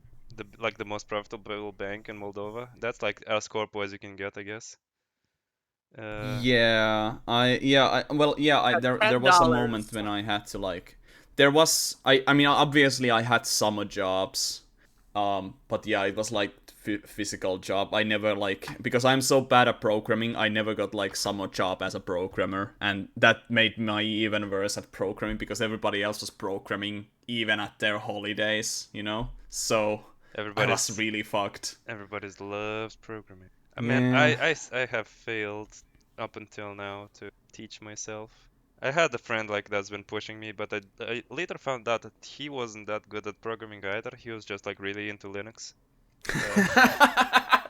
the most profitable bank in Moldova. That's like as corpo as you can get, I guess. There was a moment when I had to like, I mean obviously I had summer jobs, but yeah, it was like physical job. I never like, because I'm so bad at programming, I never got like summer job as a programmer, and that made me even worse at programming because everybody else was programming even at their holidays, so I was really fucked. Everybody loves programming. I Yeah. mean, I have failed up until now to teach myself. I had a friend like that's been pushing me, but I later found out that he wasn't that good at programming either. He was just like really into Linux.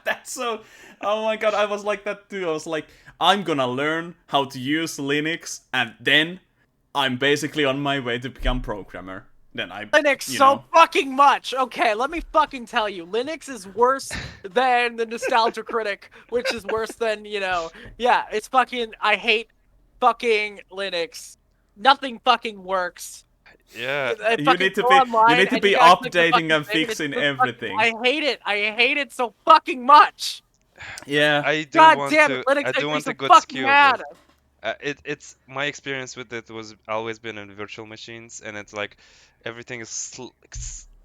That's so. Oh my god, I was like that too. I was like, I'm gonna learn how to use Linux, and then I'm basically on my way to become programmer. then I Linux you so know. fucking much. Okay, let me fucking tell you. Linux is worse than the Nostalgia Critic, which is worse than, yeah, it's fucking, I hate fucking Linux. Nothing fucking works. Yeah, I You fucking need to go be online and you gotta click the updating fucking and thing and it's fixing just fucking, everything. I hate it. I hate it so fucking much. Yeah. God damn it, Linux I do makes me want a so good fucking skew of it. mad. It's my experience with it was always been in virtual machines, and it's like everything is.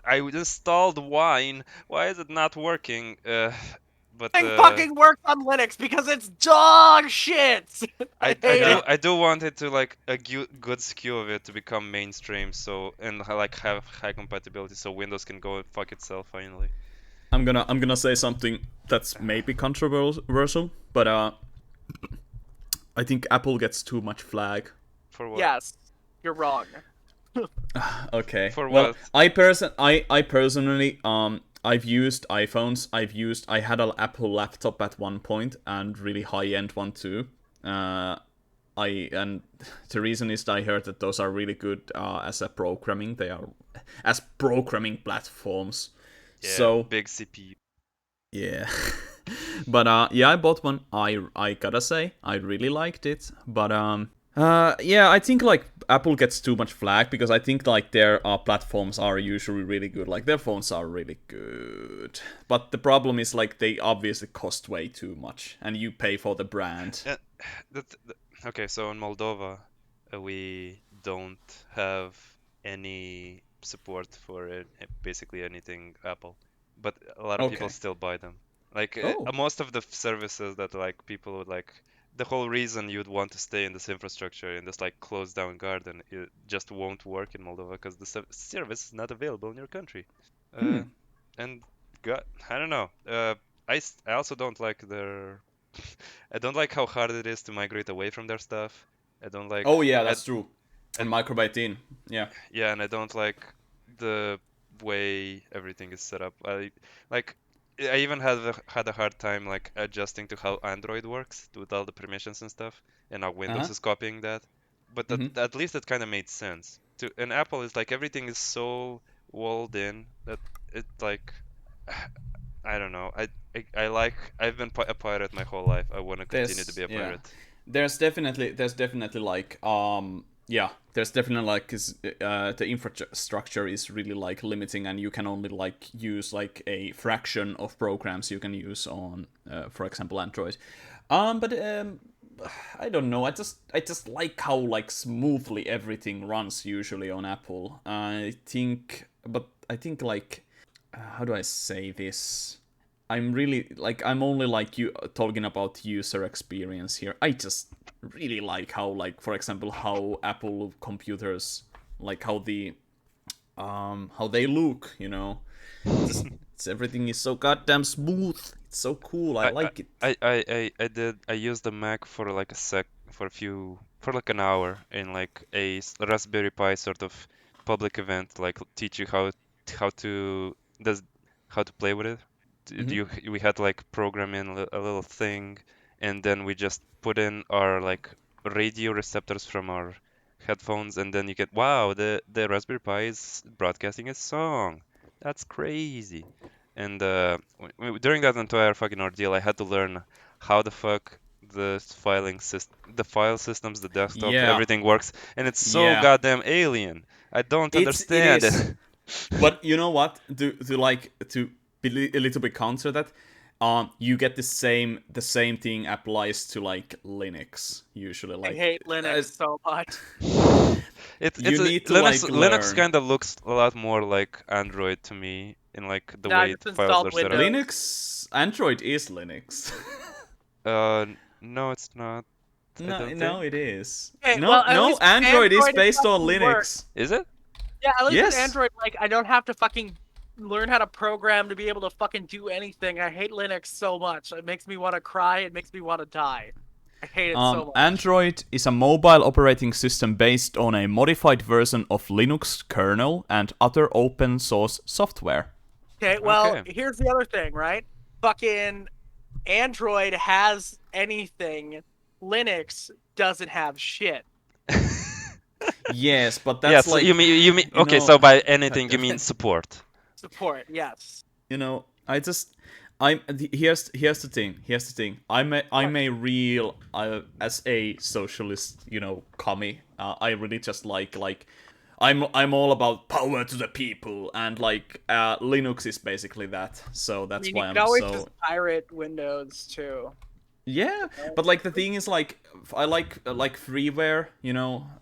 I installed Wine. Why is it not working? But Thing fucking works on Linux because it's dog shit. I hate it. I do want it to like a good skew of it to become mainstream, so and like have high compatibility, so Windows can go and fuck itself finally. I'm gonna say something that's maybe controversial, but I think Apple gets too much flag. For what? Yes, you're wrong. Okay. For Well, what? I personally I've used iPhones. I had an Apple laptop at one point and really high end one too. And the reason is that I heard that those are really good as a programming. They are as programming platforms. Yeah, So big CPU. yeah. But yeah, I bought one. I gotta say, I really liked it. But yeah, I think like Apple gets too much flack because I think like their platforms are usually really good. Like their phones are really good. But the problem is like they obviously cost way too much, and you pay for the brand. Yeah, okay, so in Moldova, we don't have any support for basically anything Apple, but a lot of people Okay. still buy them. Like Oh. most of the services that like people would like, the whole reason you'd want to stay in this infrastructure in this like closed down garden, it just won't work in Moldova because the service is not available in your country. Hmm. And I don't know. I also don't like their. I don't like how hard it is to migrate away from their stuff. I don't like. Oh yeah, I, that's true. I And Microbyte in. Yeah. yeah, and I don't like the way everything is set up. I even had a hard time like adjusting to how Android works with all the permissions and stuff, and now Uh Windows huh. is copying that. But Mm-hmm. at least it kind of made sense. And Apple is like everything is so walled in that it like I don't know. I like I've been a pirate my whole life. I want to continue to There's be a yeah. pirate. There's definitely like yeah, there's definitely like the infrastructure is really like limiting, and you can only like use like a fraction of programs you can use on for example Android. But I don't know. I just like how like smoothly everything runs usually on Apple. I think like how do I say this? I'm only like you talking about user experience here. I just really like how like for example how Apple computers like how they look, you know. Everything is so goddamn smooth. It's so cool. I I, like it. I used the Mac for like for like an hour in like a Raspberry Pi sort of public event, like teach you how to does how to play with it. Hmm. We had like program in a little thing, and then we just put in our like radio receptors from our headphones, and then you get wow, the Raspberry Pi is broadcasting a song. That's crazy. And during that entire fucking ordeal, I had to learn how the fuck the file systems, the desktop, Yeah, everything works, and it's so yeah. goddamn alien. I don't It understand is. it. But you know what? To be a little bit counter that, you get the same thing applies to like Linux usually. I Like, hate Linux so much. you need to Linux like Linux learn. kind of looks a lot more like Android to me in like the Now I way just the files installed are set up. Windows. Android is Linux. No, it's not. I No, don't no, think. it is. Okay, well, No, at no, least with Android is Android it based on fucking works. Linux. Is it? Yeah, at least with Yes. Android, like, I don't have to fucking learn how to program to be able to fucking do anything. I hate Linux so much. It makes me want to cry. It makes me want to die. I hate it so much. Android is a mobile operating system based on a modified version of Linux kernel and other open source software. Okay, well, Okay. here's the other thing, right? Fucking Android has anything. Linux doesn't have shit. Yes, but Yeah, that's so like you mean you okay, know so by anything you mean support. Support, yes. you know I just here's the thing. I'm What? a real as a socialist, commie. I really just like I'm all about power to the people, and like Linux is basically that. So I that's mean, you why can I'm always so just pirate Windows too. yeah. But like the thing is like I like freeware,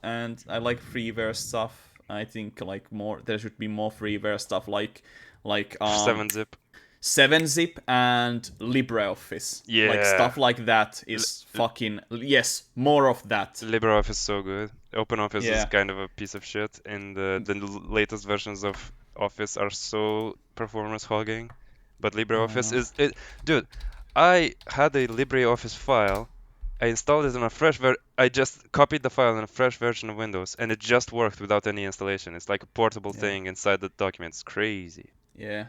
and I like freeware stuff. I think like more there should be more freeware stuff like 7-zip. 7-zip and LibreOffice. Like Yeah. stuff like that L- is l- fucking yes, more of that. LibreOffice is so good. OpenOffice is Yeah. kind of a piece of shit, and the latest versions of Office are so performance hogging. But LibreOffice Uh, is it, dude. I had a LibreOffice file. I installed it on a I just copied the file in a fresh version of Windows, and it just worked without any installation. It's like a portable yeah. thing inside the document. It's crazy. Yeah.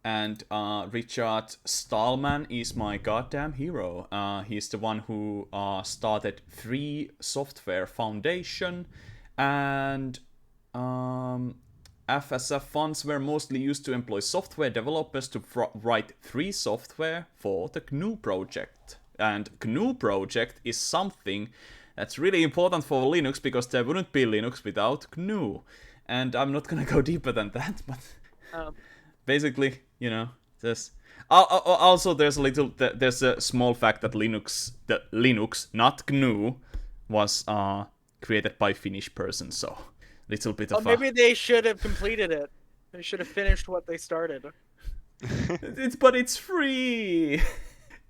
And Richard Stallman is my goddamn hero. He's the one who started Free Software Foundation, and FSF funds were mostly used to employ software developers to write free software for the GNU project. And GNU project is something that's really important for Linux, because there wouldn't be Linux without GNU. And I'm not gonna go deeper than that, but Um, basically, there's also there's a small fact that Linux, not GNU, was created by Finnish person, so little bit well, of maybe they should have completed it. They should have finished what they started. but it's free.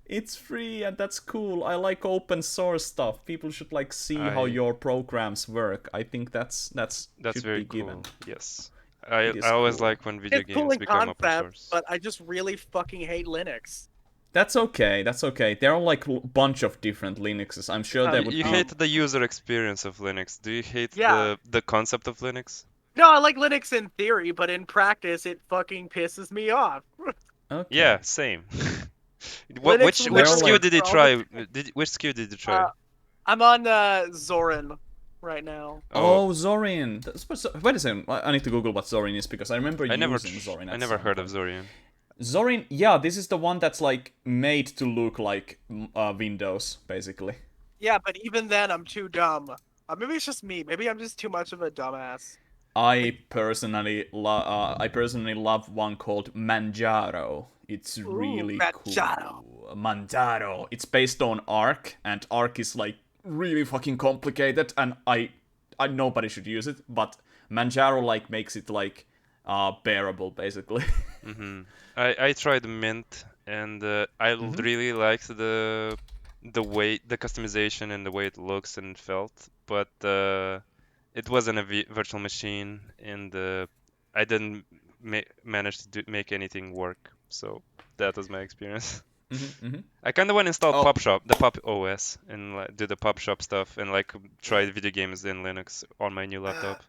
It's free, and that's cool. I like open source stuff. People should like see how I your programs work. I think that's That's should very be given. cool. Yes. It I is always cool. like when video It's cool games in become open concept, source. but I just really fucking hate Linux. That's okay. That's okay. There are like a bunch of different Linuxes. I'm sure there would You be. hate the user experience of Linux. Do you hate Yeah. the concept of Linux? No, I like Linux in theory, but in practice, it fucking pisses me off. Okay. Yeah, same. Linux Which literally SKU did you for all the try? time. Which SKU did you try? I'm on Zorin right now. Oh, Zorin. Wait a second. I need to Google what Zorin is, because I remember I never using Zorin. I At never some heard of point. Zorian. Zorin. Yeah, this is the one that's like made to look like Windows, basically. Yeah, but even then, I'm too dumb. Maybe it's just me. Maybe I'm just too much of a dumbass. I personally love one called Manjaro. It's Ooh, really Machado. cool. Manjaro. It's based on Arc, and Arc is like really fucking complicated, and I nobody should use it, but Manjaro like makes it like bearable, basically. I tried Mint, and I really liked the way the customization and the way it looks and felt, but it wasn't a virtual machine, and I didn't manage to make anything work. So that was my experience. I kind of want to install Oh, the Pop OS, and like, do the Pop Shop stuff, and like try video games in Linux on my new laptop.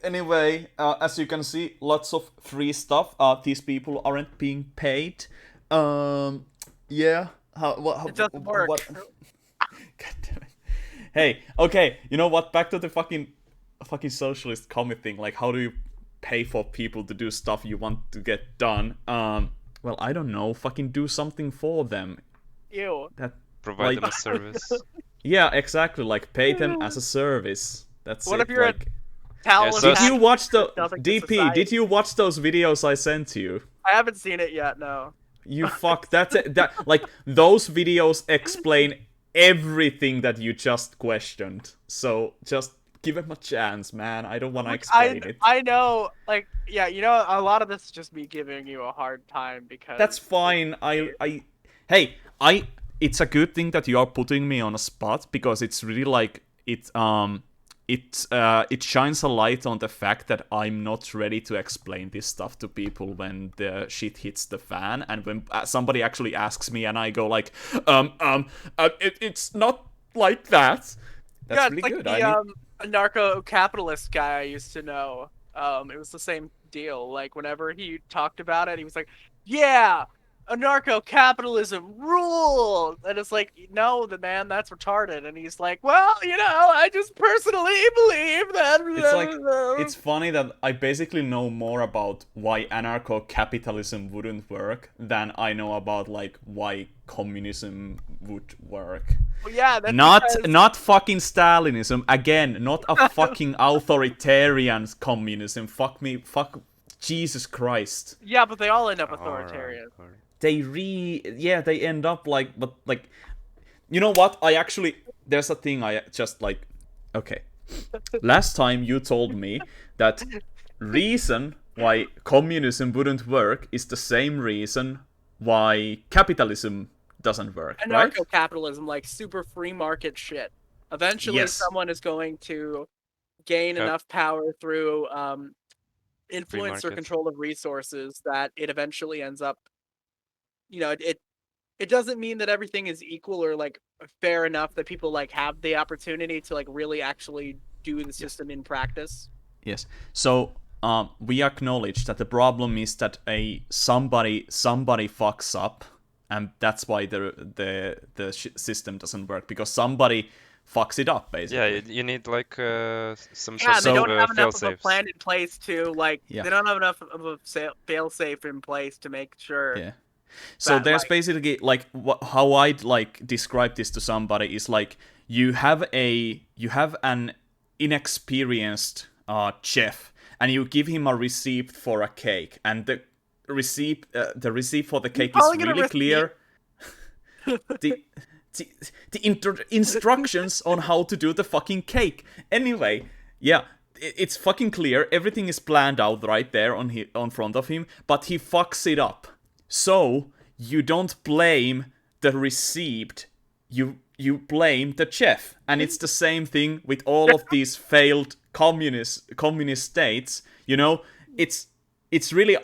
Anyway, as you can see, lots of free stuff. These people aren't being paid. Yeah. It doesn't work. What? God damn it. Hey, okay. You know what? Back to the fucking socialist commie thing. Like, how do you pay for people to do stuff you want to get done? Well, I don't know. Fucking do something for them. Ew. That Provide like, them a service. yeah, exactly. Like, pay them as a service. That's What it. if you're like, talentless so- did you watch the nothing to DP? society? Did you watch those videos I sent you? I haven't seen it yet. No. You fuck. That like those videos explain everything that you just questioned. So just give him a chance, man. I don't want to explain it. I know. Like, yeah, a lot of this is just me giving you a hard time because That's fine. Hey, it's a good thing that you are putting me on a spot, because it's really like it shines a light on the fact that I'm not ready to explain this stuff to people when the shit hits the fan, and when somebody actually asks me and I go like, it's not like that. That's yeah, really it's like good. the anarcho-capitalist guy I used to know. It was the same deal. Like whenever he talked about it, he was like, "Yeah, anarcho-capitalism rules, and it's like, no, the man, that's retarded. And he's like, well, I just personally believe that. It's like, it's funny that I basically know more about why anarcho-capitalism wouldn't work than I know about like why communism would work. Well, yeah, that's Not because... not fucking Stalinism again. Not a fucking authoritarian communism. Fuck Jesus Christ. Yeah, but they all end up Alright, authoritarian. alright. They end up like, but like, you know what? There's a thing I just like. Okay, last time you told me that reason why communism wouldn't work is the same reason why capitalism doesn't work, right? Anarcho-capitalism, like super free market shit. Eventually, Yes. someone is going to gain Cap- enough power through Free influence or market. control of resources that it eventually ends up. It doesn't mean that everything is equal or like fair enough that people like have the opportunity to like really actually do the system in practice. Yes. So we acknowledge that the problem is that somebody fucks up, and that's why the system doesn't work, because somebody fucks it up basically. Yeah, you need like some Yeah, sort and they So- don't have of enough of a fail-safes. plan in place to like. Yeah. They don't have enough of a fail-safe in place to make sure. Yeah. So that, there's like- basically like how I'd like describe this to somebody is like you have an inexperienced chef, and you give him a receipt for a cake, and the receipt for the cake is calling it a really receipt? clear. the instructions on how to do the fucking cake. Anyway, yeah, it's fucking clear. Everything is planned out right there on front of him, but he fucks it up. So you don't blame the receipt. You blame the chef, and it's the same thing with all of these failed communist states. It's really,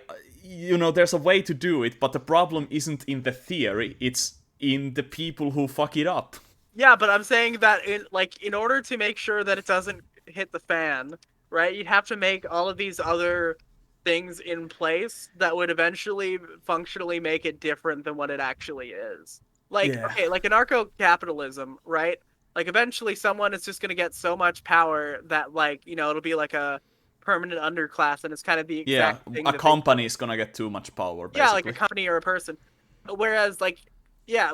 there's a way to do it, but the problem isn't in the theory. It's in the people who fuck it up. Yeah, but I'm saying that in order to make sure that it doesn't hit the fan, right? You'd have to make all of these other things in place that would eventually functionally make it different than what it actually is. Like, Yeah. okay, like anarcho-capitalism, right? Like eventually someone is just going to get so much power that like, it'll be like a permanent underclass, and it's kind of the Yeah, exact thing a that company is gonna get too much power, basically. yeah, like a company or a person. Whereas like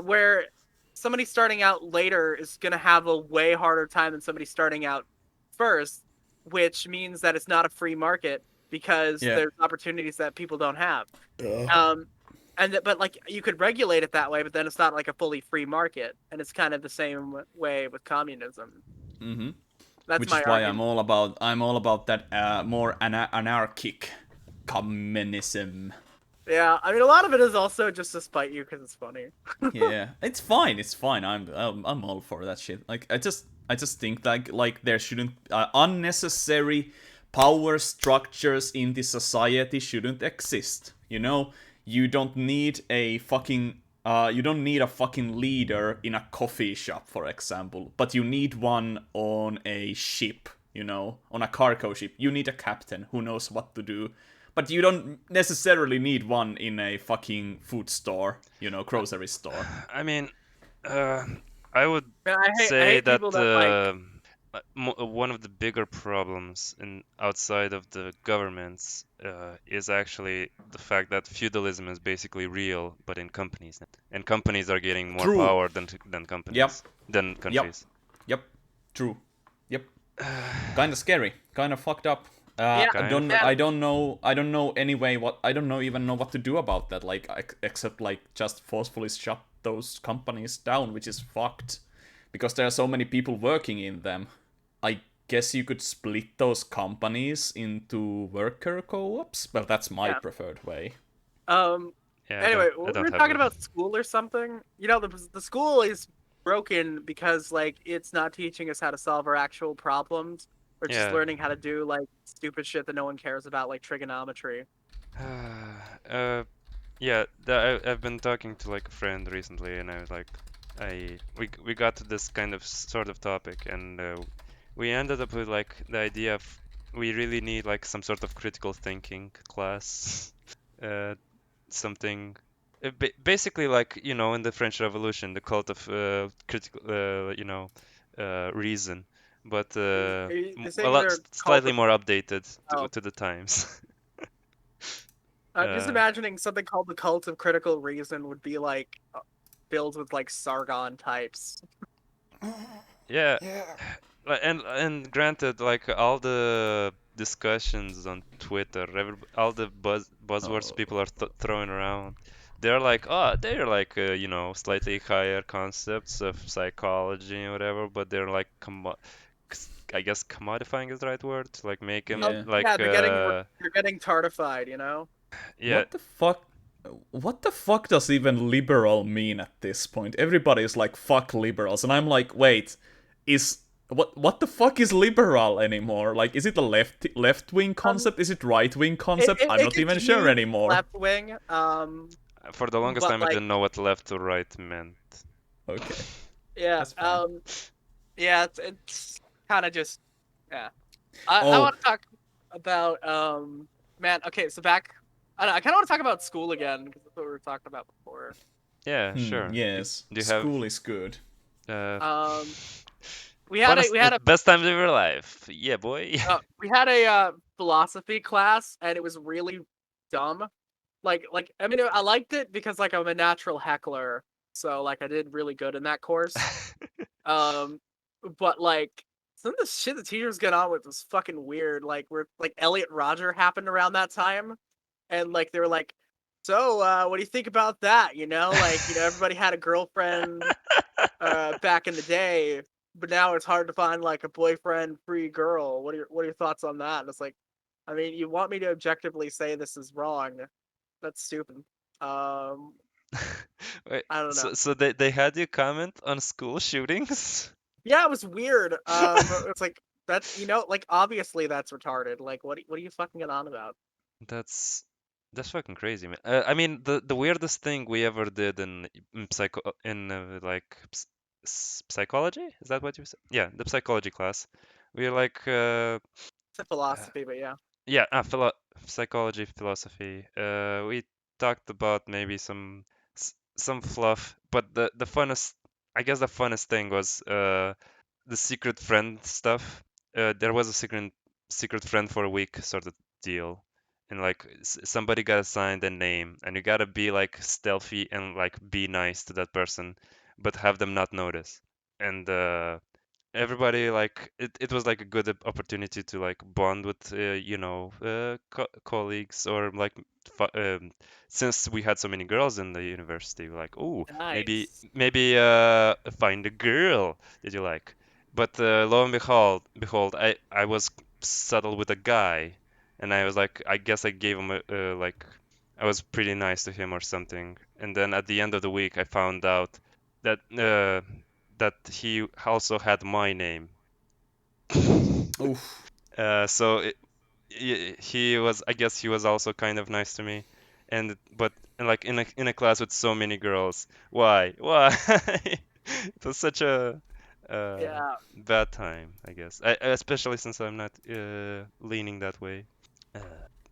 where somebody starting out later is going to have a way harder time than somebody starting out first, which means that it's not a free market because Yeah. there's opportunities that people don't have. But like you could regulate it that way, but then it's not like a fully free market, and it's kind of the same way with communism. Mm-hmm. That's Which my is why argument. I'm all about that more anarchic communism. Yeah, I mean, a lot of it is also just to spite you because it's funny. Yeah, it's fine. I'm all for that shit. Like I just think like there shouldn't unnecessary power structures in the society shouldn't exist. You don't need a fucking leader in a coffee shop, for example, but you need one on a ship. On a cargo ship. You need a captain who knows what to do. But you don't necessarily need one in a fucking food store, grocery store. I mean, I would Man, I say hate that people that one of the bigger problems outside of the governments is actually the fact that feudalism is basically real, but in companies, and companies are getting more True. power than companies, Yep. than countries. Yep. True. Yep. Kind of scary. Kind of fucked up. Yeah, I don't know I don't even know what to do about that, like except like just forcefully shut those companies down, which is fucked because there are so many people working in them. I guess you could split those companies into worker co-ops. Well, that's my preferred way. Yeah, Anyway, I we don't were have talking one. about school or something. The school is broken because like it's not teaching us how to solve our actual problems. We're just Yeah. learning how to do like stupid shit that no one cares about, like trigonometry. Yeah, I've been talking to like a friend recently, and I was like, we got to this kind of sort of topic, and we ended up with like the idea of we really need like some sort of critical thinking class, something Basically, like, in the French Revolution, the cult of critical, reason, but You're a saying lot they're cult slightly of more updated oh. to the times. I'm just uh, imagining something called the cult of critical reason would be like filled with like Sargon types. yeah, and granted, like all the discussions on Twitter, all the buzzwords Oh, people are throwing around, they're like slightly higher concepts of psychology and whatever, but they're like I guess commodifying is the right word, like make him Oh, yeah. yeah, like they're getting tartified, you know? yeah. What the fuck? What the fuck does even liberal mean at this point? Everybody's like, fuck liberals, and I'm like, wait, is what the fuck is liberal anymore? Like, is it a left wing Um, concept? Is it right wing it, concept? it, I'm it not gets even sure used anymore. left wing, For the longest but time, I like didn't know what left or right meant. Okay, yeah, that's fine. yeah, it's kind of just yeah. I Oh, want to talk about man. Okay, so back. I don't know, I kind of want to talk about school again because that's what we were talking about before. Yeah, sure. yes, Do you have school is good. uh, Um, we had a best times of your life? Yeah, boy. philosophy class and it was really dumb. Like I mean I liked it because like I'm a natural heckler, so like I did really good in that course. Um, but like some of the shit the teachers get on with was fucking weird. Like where like Elliot Rodger happened around that time, and like they were like, so what do you think about that? You know, like everybody had a girlfriend back in the day, but now it's hard to find like a boyfriend free girl. What are your thoughts on that? And it's like, I mean, you want me to objectively say this is wrong? That's stupid. Um, Wait, I don't know. so they had you comment on school shootings? Yeah, it was weird. It's like that's like obviously that's retarded. Like, what are you fucking it on about? That's that's fucking crazy, man. I mean, the weirdest thing we ever did in psychology? Is that what you said? Yeah, the psychology class. We were like It's a philosophy, but yeah. yeah, psychology, philosophy. We talked about maybe some fluff, but the funnest, I guess the funnest thing was the secret friend stuff. There was a secret friend for a week sort of deal, and like somebody got assigned a name, and you gotta be like stealthy and like be nice to that person, but have them not notice. And everybody like it was like a good opportunity to like bond with colleagues or like since we had so many girls in the university we're like, oh, Nice. maybe find a girl that you like. But lo and behold, I was settled with a guy, and I was like, I guess I gave him like I was pretty nice to him or something, and then at the end of the week I found out that he also had my name. Oof. So he was, I guess he was also kind of nice to me, and like in a class with so many girls, why? It was such a uh, Yeah. bad time, I guess. Especially since I'm not leaning that way. Uh,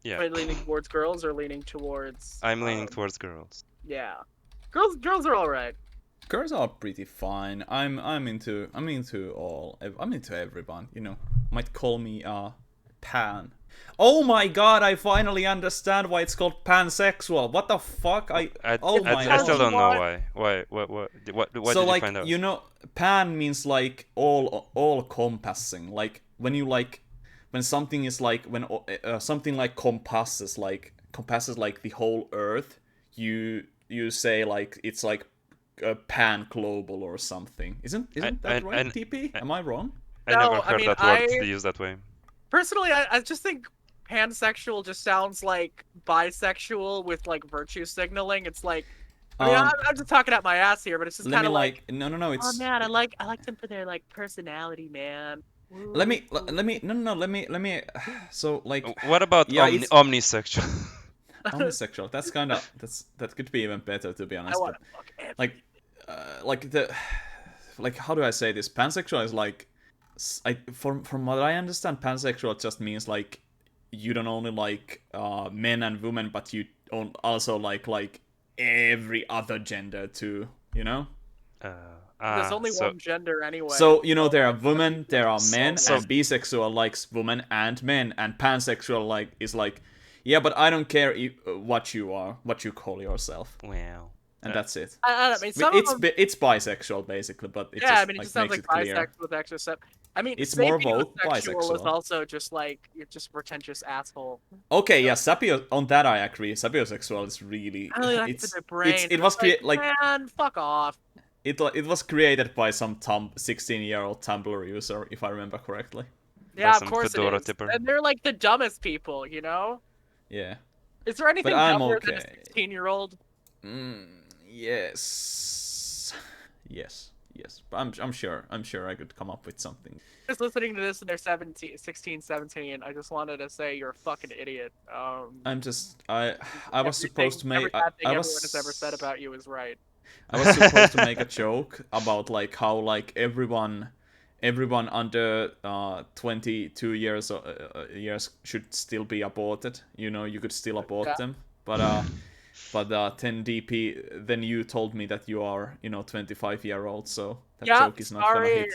yeah, Are you leaning towards girls or leaning towards I'm leaning towards girls. yeah. Girls are all right. Girls are pretty fine. I'm into everyone. You know, might call me pan. Oh my god! I finally understand why it's called pansexual. What the fuck? Oh It's my I because still lord. you don't know want why. What So did you like find out? you know, pan means like all compassing. Like when you like when something is like when something like compasses like the whole earth. You say like it's like pan global or something. Isn't that right, TP? I Am I wrong? I never no, I heard mean that word I used that way. personally I just think pansexual just sounds like bisexual with like virtue signaling. It's like I mean Um, I'm just talking out my ass here, but it's just let kind me of like like no. oh It's man, I like them for their like personality, man. Woo. let me no. Let me. So like, What about yeah, it's omnisexual? omnisexual. That could be even better to be I honest. want But to fuck every. like like the like how do I say this? Pansexual is like from what I understand, pansexual just means like you don't only like men and women, but you also like every other gender too, you know? There's only So one gender anyway. So, you know, so, there are like, women, there are So- men, so- and bisexual likes women and men, and pansexual like is like, yeah, but I don't care what you are, what you call yourself, wow. and that's it. I don't know, I mean, some of them. It's bisexual basically, but it Yeah, I just mean, it like just sounds makes like it clear. bisexual with extra stuff. I mean, It's more woke sapiosexual is bisexual. also just like you're just a pretentious asshole. Okay, yeah, sapio on that I agree. Sapiosexual is really I really like it's the brain. it was like, like man, fuck off. it was created by some 16-year-old Tumblr user, if I remember correctly. Yeah, of some course it fedora is. tipper. And they're like the dumbest people, you know? Yeah, Is there but anything I'm dumber than a okay. 16-year-old? Yes, yes. But I'm sure I could come up with something. Just listening to this and they're 17, 16, 17, I just wanted to say you're a fucking idiot. I'm just I was supposed to Every make bad thing I everyone has ever was said about you is right. I was supposed to make a joke about like how like everyone under 22 years should still be aborted. You know, you could still abort Yeah. them. But then DP, then you told me that you are 25-year-old, so that Yeah, joke is not gonna sorry. hit.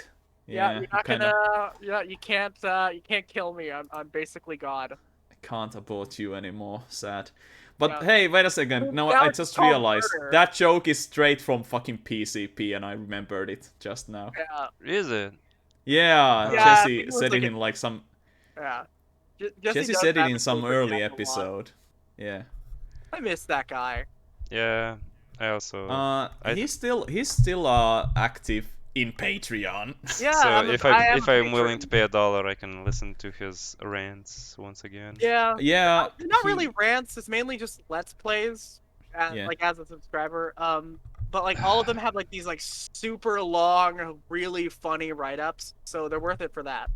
Yeah, Yeah, you're you not kinda gonna. Yeah, you can't kill me. I'm basically God. can't abort you anymore. Sad. But Yeah. hey, wait a second. No, Now I it's just called realized murder. that joke is straight from fucking PCP, and I remembered it just now. Yeah, Is it? Yeah, Oh. yeah. I Jesse think it was said like it in like some. yeah. Jesse Jesse does said it have in me some over early Jack a lot. episode. Yeah. I miss that guy. Yeah. I also. I He's still active in Patreon. Yeah, So I am if a I'm willing to patron. pay $1, I can listen to his rants once again. Yeah, Yeah, they're not he- really rants. It's mainly just let's plays, Yeah. like as a subscriber. But like all of them have like these like super long, really funny write-ups, so they're worth it for that.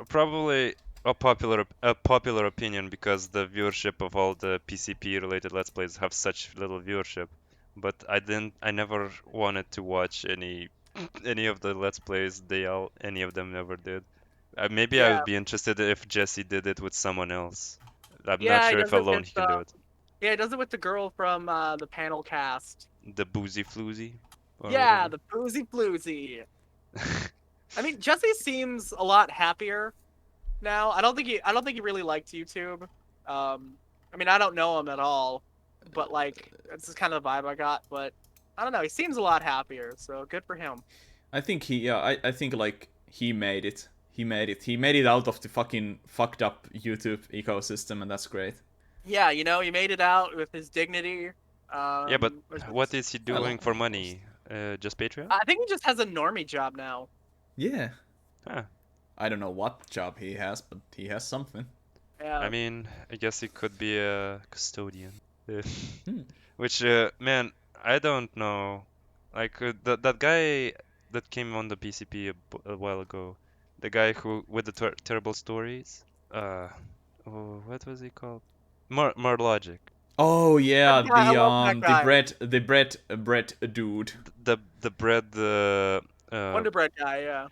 Probably a popular opinion because the viewership of all the PCP related Let's Plays have such little viewership. But I never wanted to watch any of the Let's Plays. Any of them never did. Maybe I Yeah, would be interested if Jesse did it with someone else. I'm not yeah, he sure does if it alone with he can do it. yeah, he does it with the girl from the panel cast. The boozy floozy or Yeah, whatever. the boozy floozy. I mean, Jesse seems a lot happier now. I don't think he really liked YouTube. I mean, I don't know him at all, but like that's just kind of the vibe I got. But I don't know. He seems a lot happier, so good for him. I think I think like he made it. He made it. He made it out of the fucking fucked up YouTube ecosystem, and that's great. Yeah, you know, he made it out with his dignity. Yeah, but Which what is he I doing like for that money? Just Patreon? I think he just has a normie job now. Yeah. Huh. I don't know what job he has, but he has something. Yeah. I mean, I guess he could be a custodian. Hmm. Which, man, I don't know. Like that guy that came on the PCP a while ago, the guy who with the terrible stories. Oh, what was he called? More Logic. Oh yeah, I love that the guy. bread dude. The bread Wonder Bread guy. Yeah.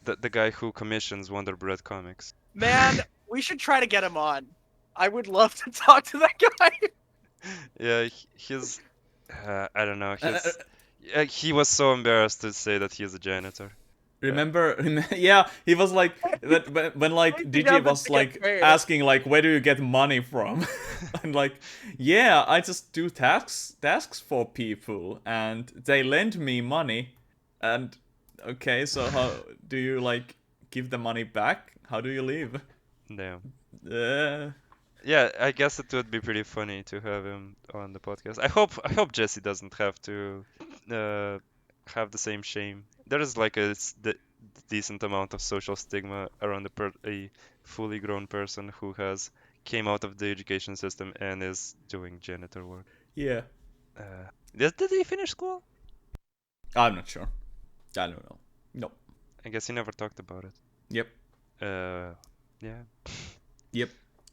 the guy who commissions Wonder Bread comics. Man, we should try to get him on. I would love to talk to that guy. Yeah, he's I don't know. He was so embarrassed to say that he's a janitor. Yeah, he was like that when like He DJ does it was to get like paid. asking like where do you get money from? And like, yeah, I just do tasks for people and they lend me money. And okay, so how do you like give the money back? How do you live? Damn. Uh, Yeah, I guess it would be pretty funny to have him on the podcast. I hope Jesse doesn't have to have the same shame. There is like decent amount of social stigma around a fully grown person who has came out of the education system and is doing janitor work. yeah. Did he finish school? I'm not sure. I don't know. No. I guess he never talked about it. Yep. Yeah. Yep.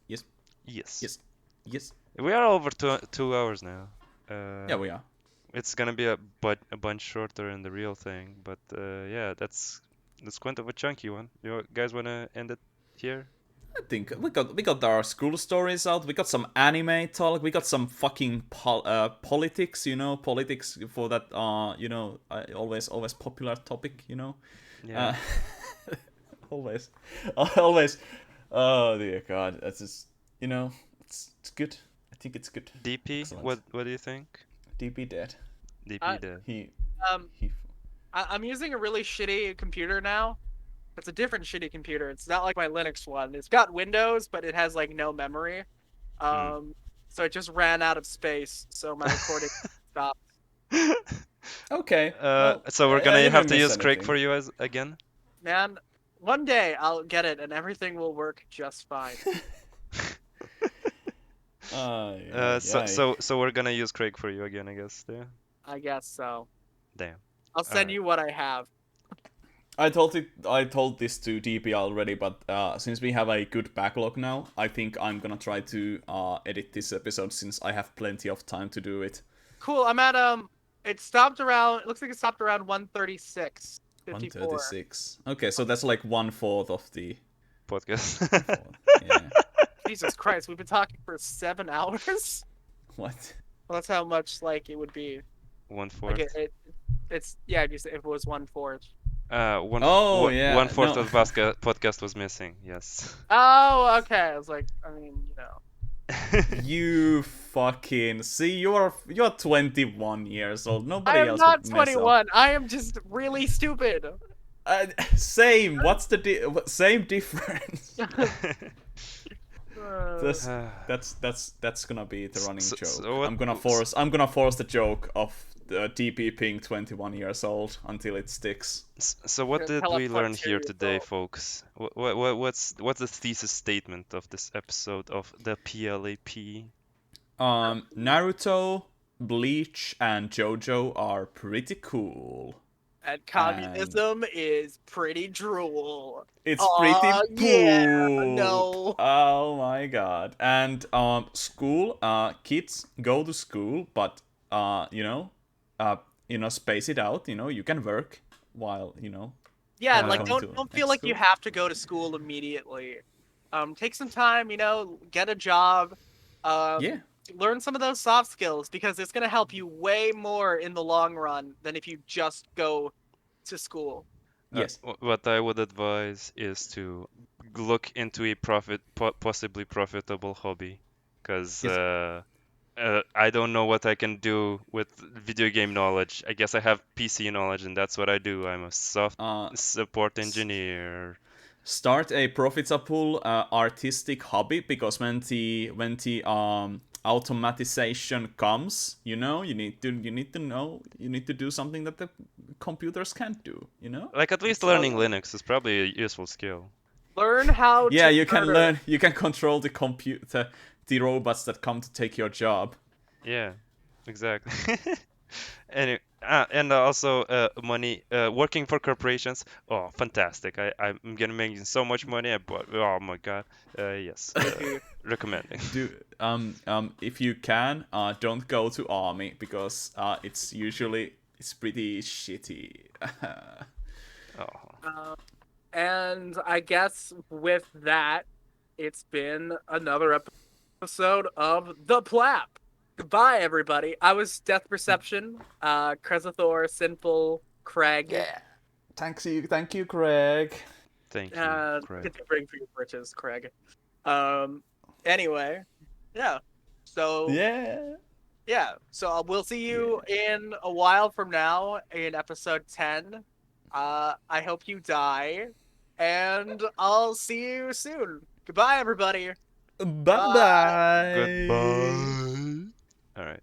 Yes. Yes. Yes. Yes. We are over 2 hours now. Yeah, we are. It's gonna be a bunch shorter in the real thing, but yeah, that's kind of a chunky one. You guys wanna end it here? I think we got our school stories out. We got some anime talk. We got some fucking politics. Politics for that. Always popular topic. Yeah. Always, always. Oh dear God, that's just it's good. I think it's good. DP, Excellent. what do you think? DP dead. DP dead. He Um, he. I'm using a really shitty computer now. It's a different shitty computer. It's not like my Linux one. It's got Windows, but it has like no memory. So it just ran out of space, so my recording stopped. Okay. Well, So we're I gonna didn't have to miss use Craig anything. for you as again. Man, one day I'll get it and everything will work just fine. So we're gonna use Craig for you again, I guess. Yeah. I guess so. Damn. I'll send Alright. you what I have. I told this to DP already, but since we have a good backlog now, I think I'm gonna try to edit this episode since I have plenty of time to do it. Cool. I'm at it stopped around. It looks like it stopped around 136. 54. 136. Okay, so that's like 1/4 of the Podcast. 1/4. Yeah. Jesus Christ, we've been talking for 7 hours. What? Well, that's how much like it would be. 1/4. Like it's yeah. If it was 1/4. Oh, yeah, 1/4 no. of the podcast was missing. Yes. Oh, okay. I was like, I mean, You fucking see, you're 21 years old. I Nobody am else not would mess up. 21. I am just really stupid. Same. What's the same difference? That's gonna be the running joke. so what- I'm gonna force the joke of the DP being 21 years old until it sticks. So what Gonna did tell we us learn what's here your today, result. folks? What's the thesis statement of this episode of the PLAP? Naruto, Bleach, and JoJo are pretty cool. And communism is pretty drool. It's pretty Aw, poop. yeah, no. Oh my god. And school, kids go to school, but space it out. You can work while Yeah, Uh, like going to don't next feel like you school. have to go to school immediately. Take some time, get a job. Yeah. Learn some of those soft skills because it's gonna help you way more in the long run than if you just go to school. Yes. What I would advise is to look into a possibly profitable hobby, because Yes. I don't know what I can do with video game knowledge. I guess I have PC knowledge, and that's what I do. I'm a soft support engineer. Start a profitable artistic hobby, because when the automatization comes, you need to do something that the computers can't do. Like at least That's how- learning Linux is probably a useful skill. Learn how Yeah, to you can murder. learn. You can control the robots that come to take your job. Yeah, exactly. Anyway, and also money. Working for corporations. Oh, fantastic! I'm gonna making so much money. But oh my god. Yes. Recommending. If you can, don't go to army, because it's pretty shitty. Oh. And I guess with that, it's been another episode of the PLAP. Goodbye, everybody. I was Death Perception, Kresathor, Sinful, Craig. Yeah. Thank you, Craig. Thank you, Craig. Get the ring for your britches, Craig. Anyway, yeah. So Yeah. So we'll see you in a while from now in episode 10. I hope you die, and I'll see you soon. Goodbye, everybody. Bye bye. Goodbye. All right.